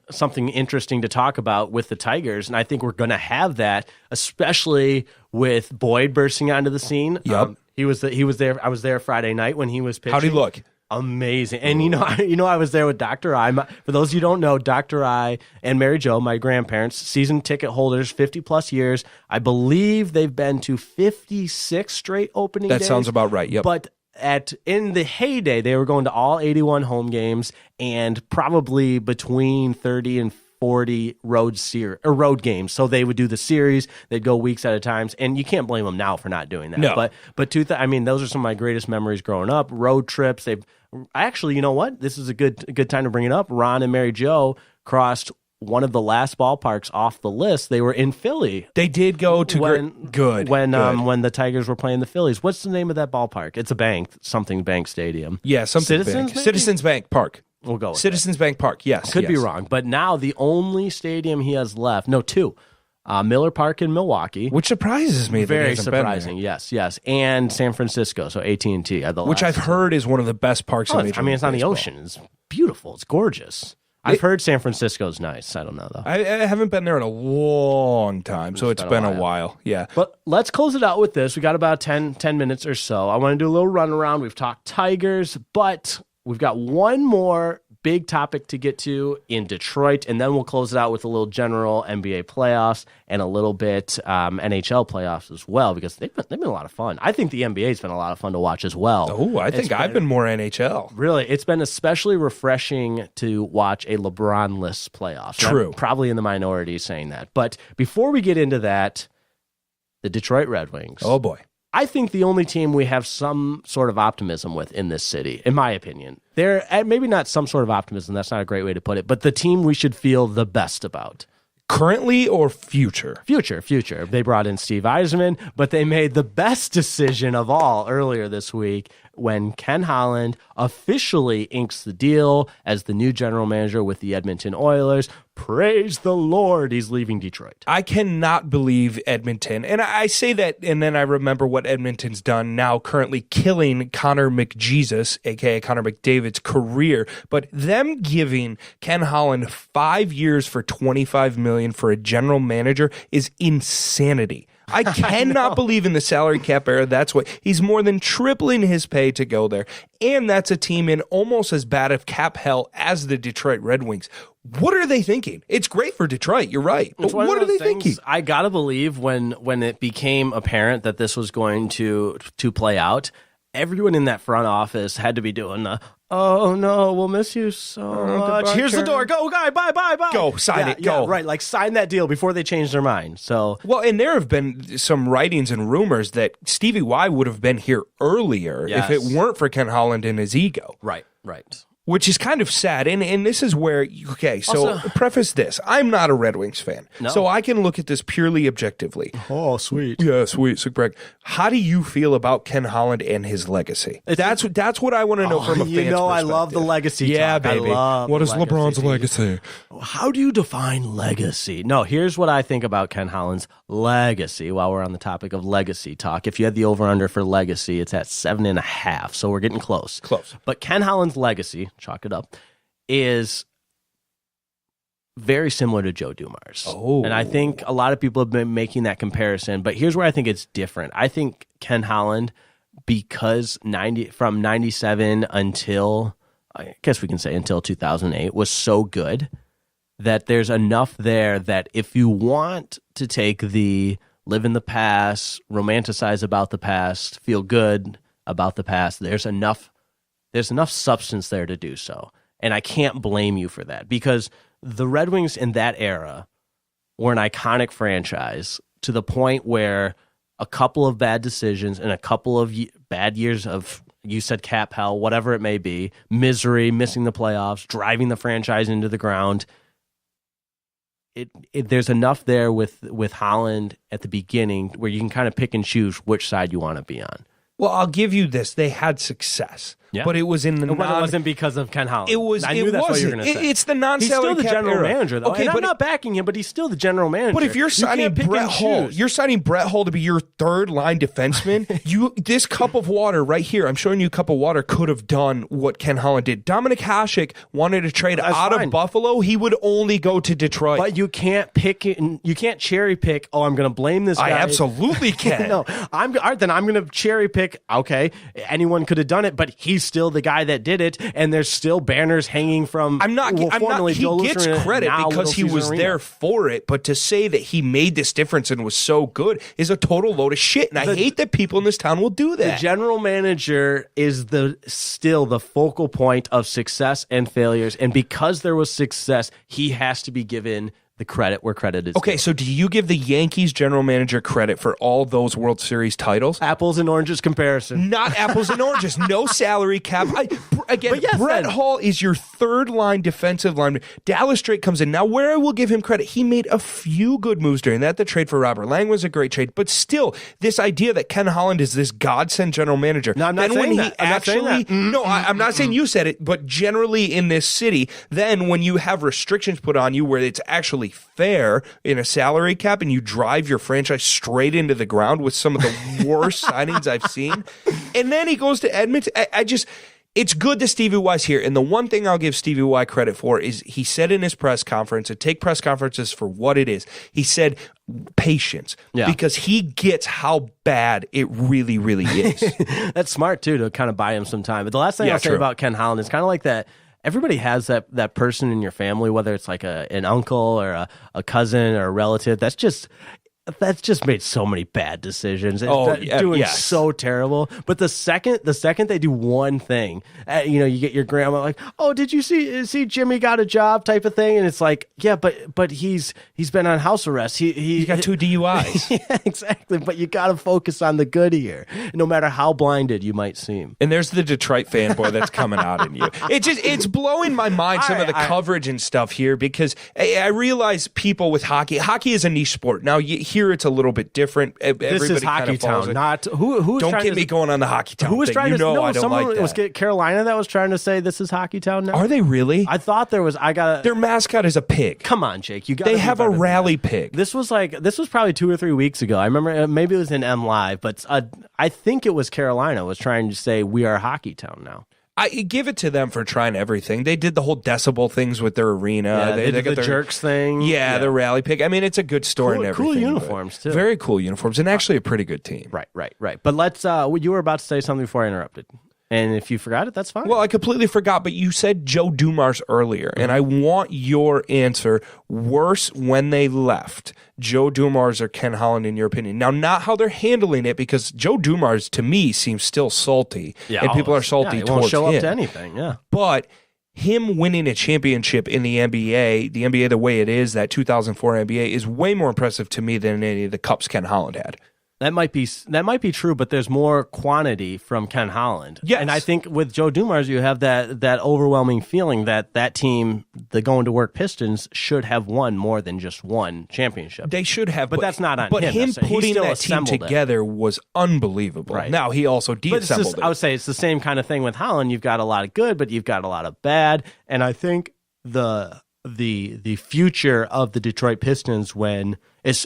interesting to talk about with the Tigers, and I think we're going to have that, especially with Boyd bursting onto the scene. Yep. He was there. I was there Friday night when he was pitching. How'd he look? Amazing. And I was there with Dr. I. For those of you who don't know, Dr. I and Mary Jo, my grandparents, season ticket holders, 50 plus years. I believe they've been to 56 straight opening days. That sounds about right. Yep. But in the heyday, they were going to all 81 home games and probably between 30 and 40 road games. So they would do the series. They'd go weeks at a time, and you can't blame them now for not doing that. No. But those are some of my greatest memories growing up. Road trips. Actually, you know what? This is a good time to bring it up. Ron and Mary Jo crossed one of the last ballparks off the list. They were in Philly. They did go to when the Tigers were playing the Phillies. What's the name of that ballpark? It's a something bank stadium. Yeah, something Citizens Bank. Citizens Bank Park. We'll go with Citizens Bank Park. Yes, could be wrong, but now the only stadium he has left, two, Miller Park in Milwaukee, which surprises me. Very surprising. Yes, and San Francisco. So AT&T, which I've heard is one of the best parks in Major League it's on Baseball. the ocean. It's beautiful. It's gorgeous. I've heard San Francisco's nice. I don't know though. I haven't been there in a long time, so it's been a while. Yeah, but let's close it out with this. We got about 10 minutes or so. I want to do a little run around. We've talked Tigers, but we've got one more big topic to get to in Detroit, and then we'll close it out with a little general NBA playoffs and a little bit NHL playoffs as well, because they've been a lot of fun. I think the NBA's been a lot of fun to watch as well. Oh, I think I've been more NHL. Really, it's been especially refreshing to watch a LeBron-less playoffs. True. I'm probably in the minority saying that. But before we get into that, the Detroit Red Wings. Oh, boy. I think the only team we have some sort of optimism with in this city, in my opinion. They're maybe not some sort of optimism. That's not a great way to put it. But the team we should feel the best about. Currently or future? Future. They brought in Steve Yzerman, but they made the best decision of all earlier this week when Ken Holland officially inks the deal as the new general manager with the Edmonton Oilers. Praise the Lord, he's leaving Detroit. I cannot believe Edmonton. And I say that, and then I remember what Edmonton's done now, currently killing Connor McJesus, a.k.a. Connor McDavid's career. But them giving Ken Holland 5 years for $25 million for a general manager is insanity. I cannot believe in the salary cap era. That's what he's more than tripling his pay to go there. And that's a team in almost as bad of cap hell as the Detroit Red Wings. What are they thinking? It's great for Detroit. You're right. But what are they thinking? I got to believe when it became apparent that this was going to play out, everyone in that front office had to be doing the, oh no, we'll miss you so much. Here's the door. Go, guy. Bye. Go, sign it. Go. Yeah, right. Like sign that deal before they change their mind. So and there have been some writings and rumors that Stevie Y would have been here earlier if it weren't for Ken Holland and his ego. Right. Which is kind of sad. And this is where, so preface this. I'm not a Red Wings fan. No. So I can look at this purely objectively. Oh, sweet. Yeah, sweet. Sick brag. How do you feel about Ken Holland and his legacy? That's what I want to know from a fan's perspective. I love the legacy talk. Yeah, baby. What is LeBron's legacy? How do you define legacy? No, here's what I think about Ken Holland's legacy while we're on the topic of legacy talk. If you had the over-under for legacy, it's at 7.5, so we're getting close. But Ken Holland's legacy, chalk it up, is very similar to Joe Dumars. Oh. And I think a lot of people have been making that comparison, but here's where I think it's different. I think Ken Holland, because from 97 until, I guess we can say until 2008, was so good that there's enough there that if you want to take the live in the past, romanticize about the past, feel good about the past, there's enough substance there to do so. And I can't blame you for that, because the Red Wings in that era were an iconic franchise to the point where a couple of bad decisions and a couple of bad years of, you said cap hell, whatever it may be, misery, missing the playoffs, driving the franchise into the ground. There's enough there with Holland at the beginning where you can kind of pick and choose which side you want to be on. Well, I'll give you this. They had success, but it was in the It wasn't because of Ken Holland. It was. I knew that's what you were going to say. It's the non-salary He's still the general manager, though. Okay, and but I'm not backing him, but he's still the general manager. But if you're signing Brett Hull, to be your third line defenseman. This cup of water right here, I'm showing you a cup of water, could have done what Ken Holland did. Dominik Hasek wanted to trade of Buffalo. He would only go to Detroit. But you can't pick it. You can't cherry pick. Oh, I'm going to blame this guy. I absolutely can. No, I'm going to cherry pick. Okay, anyone could have done it, but he's still the guy that did it, and there's still banners hanging from. I'm not. He gets credit because he was there for it, but to say that he made this difference and was so good is a total load of shit, and I hate that people in this town will do that. The general manager is still the focal point of success and failures, and because there was success, he has to be given the credit where credit is due. So do you give the Yankees general manager credit for all those World Series titles? Apples and oranges comparison. Not apples and oranges. No salary cap. Brett Hull is your third line defensive lineman. Dallas Drake comes in. Now, where I will give him credit, he made a few good moves during that. The trade for Robert Lang was a great trade. But still, this idea that Ken Holland is this godsend general manager. No, I'm not saying that. I'm not saying you said it, but generally in this city, then when you have restrictions put on you where it's actually fair in a salary cap and you drive your franchise straight into the ground with some of the worst signings I've seen. And then he goes to Edmonton. It's good that Stevie Y's here. And the one thing I'll give Stevie Y credit for is he said in his press conference, and take press conferences for what it is, he said patience, because he gets how bad it really, really is. That's smart, too, to kind of buy him some time. But the last thing I'll say about Ken Holland is kind of like that. Everybody has that person in your family, whether it's like an uncle or a cousin or a relative. That's just made so many bad decisions. Doing so terrible. But the second they do one thing, you get your grandma like, oh, did you see Jimmy got a job type of thing? And it's like, yeah, but he's been on house arrest. He got 2 DUIs. Yeah, exactly. But you got to focus on the good here, no matter how blinded you might seem. And there's the Detroit fanboy that's coming out in you. It's blowing my mind, some of the coverage and stuff here, because I realize people with hockey is a niche sport. Now, here it's a little bit different. This is Hockey Town, not who. Don't get me going on the Hockey Town. Who was trying to? I don't like that. Was Carolina that was trying to say this is Hockey Town now? Are they really? I thought there was. Their mascot is a pig. Come on, Jake. They have a rally pig. This was probably 2 or 3 weeks ago. I remember maybe it was in M Live, but I think it was Carolina was trying to say we are Hockey Town now. I give it to them for trying everything. They did the whole decibel things with their arena. Yeah, they did the Jerks thing. Yeah, the rally pig. I mean, it's a good story and everything. Cool uniforms, too. Very cool uniforms, and actually a pretty good team. Right. But let's, you were about to say something before I interrupted. And if you forgot it, that's fine. Well, I completely forgot, but you said Joe Dumars earlier, and I want your answer. Worse when they left, Joe Dumars or Ken Holland, in your opinion? Now, not how they're handling it, because Joe Dumars, to me, seems still salty, and people are salty towards him. He won't show up to anything, But him winning a championship in the NBA the way it is, that 2004 NBA, is way more impressive to me than any of the cups Ken Holland had. That might be true, but there's more quantity from Ken Holland. Yes. And I think with Joe Dumars, you have that overwhelming feeling that team, the Going to Work Pistons, should have won more than just one championship. They should have, but that's not on him. But him putting that team together was unbelievable. Right. Now he also de-assembled it. I would say it's the same kind of thing with Holland. You've got a lot of good, but you've got a lot of bad. And I think the future of the Detroit Pistons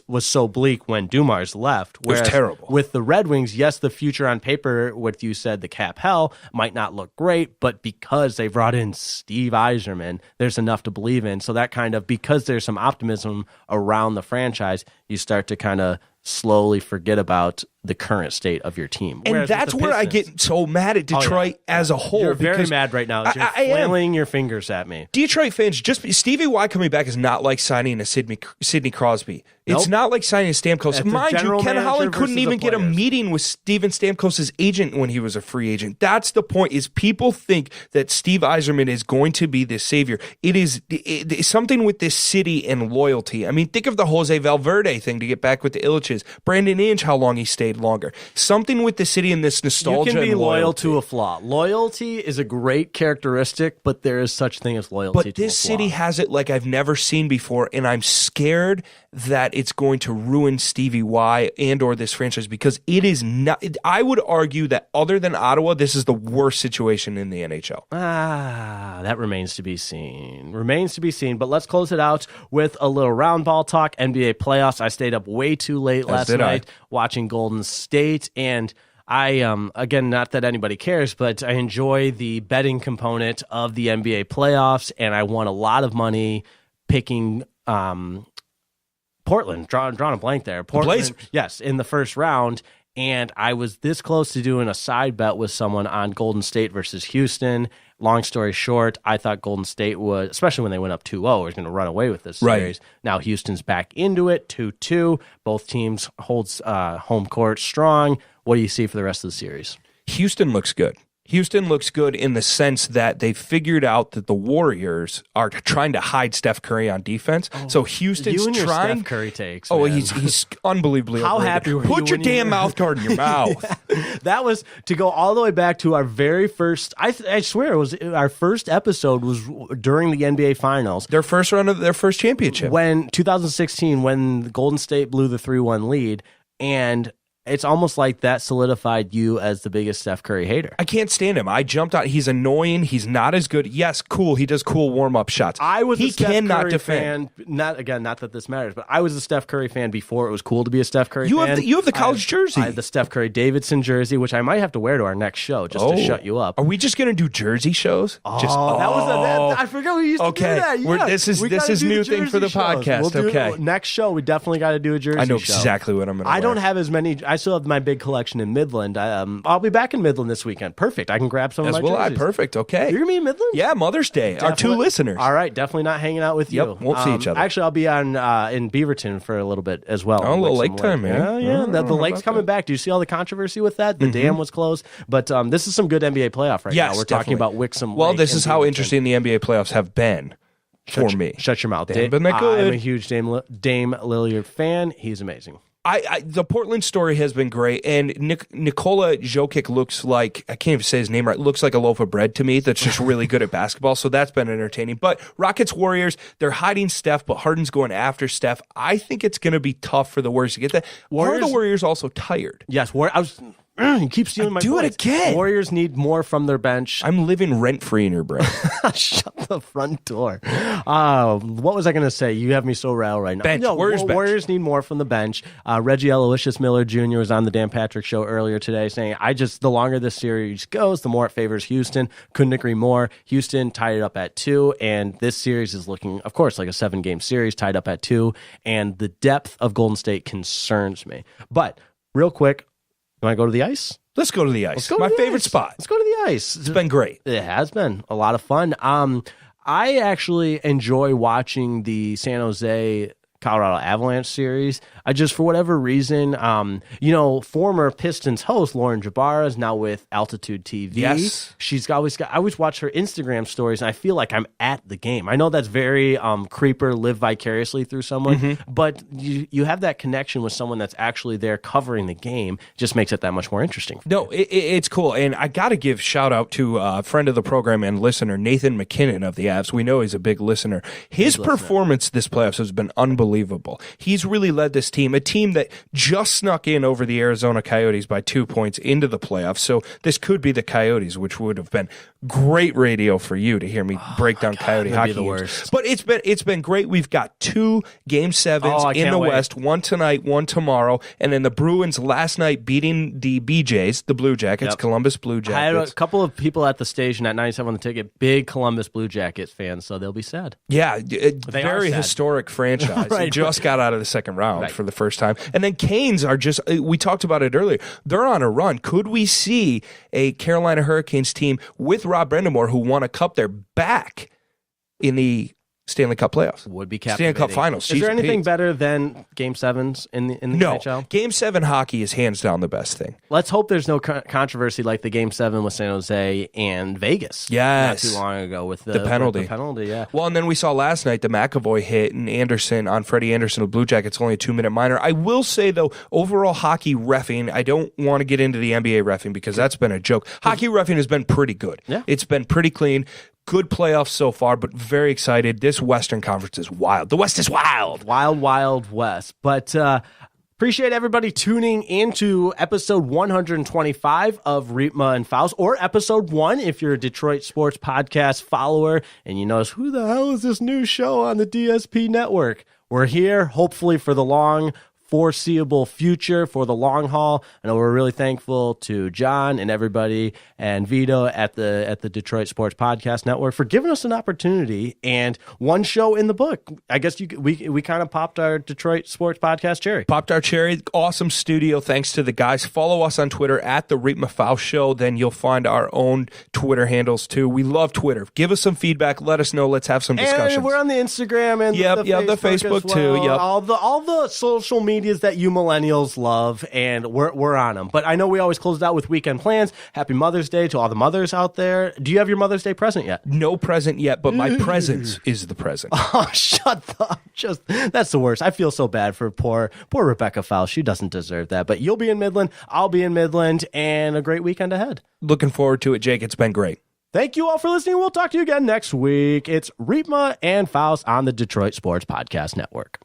was so bleak when Dumars left. It was terrible. With the Red Wings, yes, the future on paper, what you said, the cap hell, might not look great, but because they brought in Steve Yzerman, there's enough to believe in. So that kind of, because there's some optimism around the franchise, you start to kind of slowly forget about the current state of your team. And Whereas that's where I get so mad at Detroit as a whole. You're very mad right now. You're flailing your fingers at me. Detroit fans, Stevie Y coming back is not like signing a Sidney Crosby. It's not like signing a Stamkos. Mind you, Ken Holland couldn't even get a meeting with Steven Stamkos' agent when he was a free agent. That's the point, is people think that Steve Yzerman is going to be this savior. It is something with this city and loyalty. I mean, think of the Jose Valverde thing to get back with the Illiches. Brandon Inge, how long he stayed longer. Something with the city and this nostalgia. You can be and loyal loyalty. to a flaw. Loyalty is a great characteristic, but there is such thing as loyalty to a flaw. But this city has it like I've never seen before, and I'm scared that it's going to ruin Stevie Y and or this franchise, because it is not. I would argue that other than Ottawa, this is the worst situation in the NHL. That remains to be seen. But let's close it out with a little round ball talk. NBA playoffs. I stayed up way too late last night watching Golden State, and I, again, not that anybody cares, but I enjoy the betting component of the NBA playoffs, and I won a lot of money picking Portland. Drawn a blank there. Portland, yes, in the first round, and I was this close to doing a side bet with someone on Golden State versus Houston. Long story short, I thought Golden State would, especially when they went up 2-0, was going to run away with this series. Now Houston's back into it, 2-2. Both teams holds home court strong. What do you see for the rest of the series? Houston looks good. Houston looks good in the sense that they figured out that the Warriors are trying to hide Steph Curry on defense. So Houston's you and your trying. Steph Curry takes. Oh, man. he's unbelievably. How overrated. happy were you Put your when you damn were- mouth guard in your mouth. That was to go all the way back to our very first. I swear it was our first episode was during the NBA Finals. Their first run of their first championship. When 2016, when Golden State blew the 3-1 lead, and it's almost like that solidified you as the biggest Steph Curry hater. I can't stand him. I jumped on. He's annoying. He's not as good. Yes, cool. He does cool warm-up shots. I was he a Steph cannot Curry defend. fan. Not that this matters, but I was a Steph Curry fan before it was cool to be a Steph Curry fan. You have the college jersey. I have the Steph Curry Davidson jersey, which I might have to wear to our next show just to shut you up. Are we just going to do jersey shows? That was I forgot we used to do that. Yeah. This is new thing for the podcast. Next show, we definitely got to do a jersey show. I know exactly what I'm going to wear. I don't have as many. I still have my big collection in Midland. I'll be back in Midland this weekend. Perfect. I can grab some of my jerseys. Perfect. Okay. You're going to be in Midland? Yeah, Mother's Day. Definitely. Our two listeners. All right. Definitely not hanging out with you. Yep, won't see each other. Actually, I'll be on in Beaverton for a little bit as well. Oh, a little lake time, man. Yeah. The lake's coming back. Do you see all the controversy with that? The dam was closed. But this is some good NBA playoff right now. We're talking about Wixom Well, Lake this is how Beaverton. interesting the NBA playoffs have been for me. Shut your mouth. They haven't been that good. I'm a huge Dame Lillard fan. He's amazing. The Portland story has been great, and Nikola Jokic looks like, I can't even say his name right, looks like a loaf of bread to me that's just really good at basketball, so that's been entertaining. But Rockets Warriors, they're hiding Steph, but Harden's going after Steph. I think it's going to be tough for the Warriors to get that. Are the Warriors also tired? Yes, you keep stealing my Do it points. again. Warriors need more from their bench. I'm living rent-free in your brain. Shut the front door. What was I going to say? You have me so riled right now. Bench. Warriors bench. Warriors need more from the bench. Reggie Aloysius Miller Jr. was on the Dan Patrick Show earlier today saying, the longer this series goes, the more it favors Houston. Couldn't agree more. Houston tied it up at 2, and this series is looking, of course, like a 7-game series tied up at 2, and the depth of Golden State concerns me. But real quick, you want to go to the ice? Let's go to the ice. My favorite spot. Let's go to the ice. It's been great. It has been a lot of fun. I actually enjoy watching the San Jose Colorado Avalanche series. I just, for whatever reason, former Pistons host Lauren Jabara is now with Altitude TV. Yes. I always watch her Instagram stories, and I feel like I'm at the game. I know that's very creeper, live vicariously through someone, but you have that connection with someone that's actually there covering the game. Just makes it that much more interesting. No, it's cool. And I got to give shout out to a friend of the program and listener, Nathan McKinnon of the Avs. We know he's a big listener. His performance this playoffs has been unbelievable. He's really led this team, a team that just snuck in over the Arizona Coyotes by 2 points into the playoffs. So this could be the Coyotes, which would have been Great radio for you to hear me break down Coyote hockey the games. worst. But it's been great. We've got 2 Game 7s in the West, one tonight, one tomorrow, and then the Bruins last night beating the BJs, the Blue Jackets, Columbus Blue Jackets. I had a couple of people at the station at 97 on the ticket, big Columbus Blue Jackets fans, so they'll be sad. Yeah, They very are sad. historic franchise. Right. They just got out of the second round for the first time. And then Canes are just, we talked about it earlier, they're on a run. Could we see a Carolina Hurricanes team with Rob Brendamore, who won a cup, they're back in the Stanley Cup playoffs? Would be Stanley captivating. Cup finals. Is there Jeez, anything Pete. better than Game 7s in the No. NHL? Game 7 hockey is hands down the best thing. Let's hope there's no controversy like the Game 7 with San Jose and Vegas. Yes. Not too long ago with The penalty. With the penalty, yeah. Well, and then we saw last night the McAvoy hit and Anderson on Freddie Anderson of Blue Jackets, only a 2-minute minor. I will say, though, overall hockey reffing, I don't want to get into the NBA reffing because that's been a joke. Hockey reffing has been pretty good. Yeah. It's been pretty clean. Good playoffs so far, but very excited. This Western Conference is wild. The West is wild. Wild, Wild West. But appreciate everybody tuning into episode 125 of Riepma and Faust, or episode 1 if you're a Detroit Sports Podcast follower and you notice, who the hell is this new show on the DSP network? We're here, hopefully, for the long foreseeable future, for the long haul. I know we're really thankful to John and everybody and Vito at the Detroit Sports Podcast Network for giving us an opportunity and one show in the book. I guess we kind of popped our Detroit Sports Podcast cherry. Popped our cherry. Awesome studio. Thanks to the guys. Follow us on Twitter at the Riepma Faust Show. Then you'll find our own Twitter handles too. We love Twitter. Give us some feedback. Let us know. Let's have some discussions. And we're on the Instagram and the Facebook as well. too. Yep. All the social medias that you millennials love, and we're on them. But I know we always close it out with weekend plans. Happy Mother's Day to all the mothers out there. Do you have your Mother's Day present yet? No present yet, but my presence is the present. Oh, shut up. That's the worst. I feel so bad for poor Rebecca Faust. She doesn't deserve that. But you'll be in Midland, I'll be in Midland, and a great weekend ahead. Looking forward to it, Jake. It's been great. Thank you all for listening. We'll talk to you again next week. It's Riepma and Faust on the Detroit Sports Podcast Network.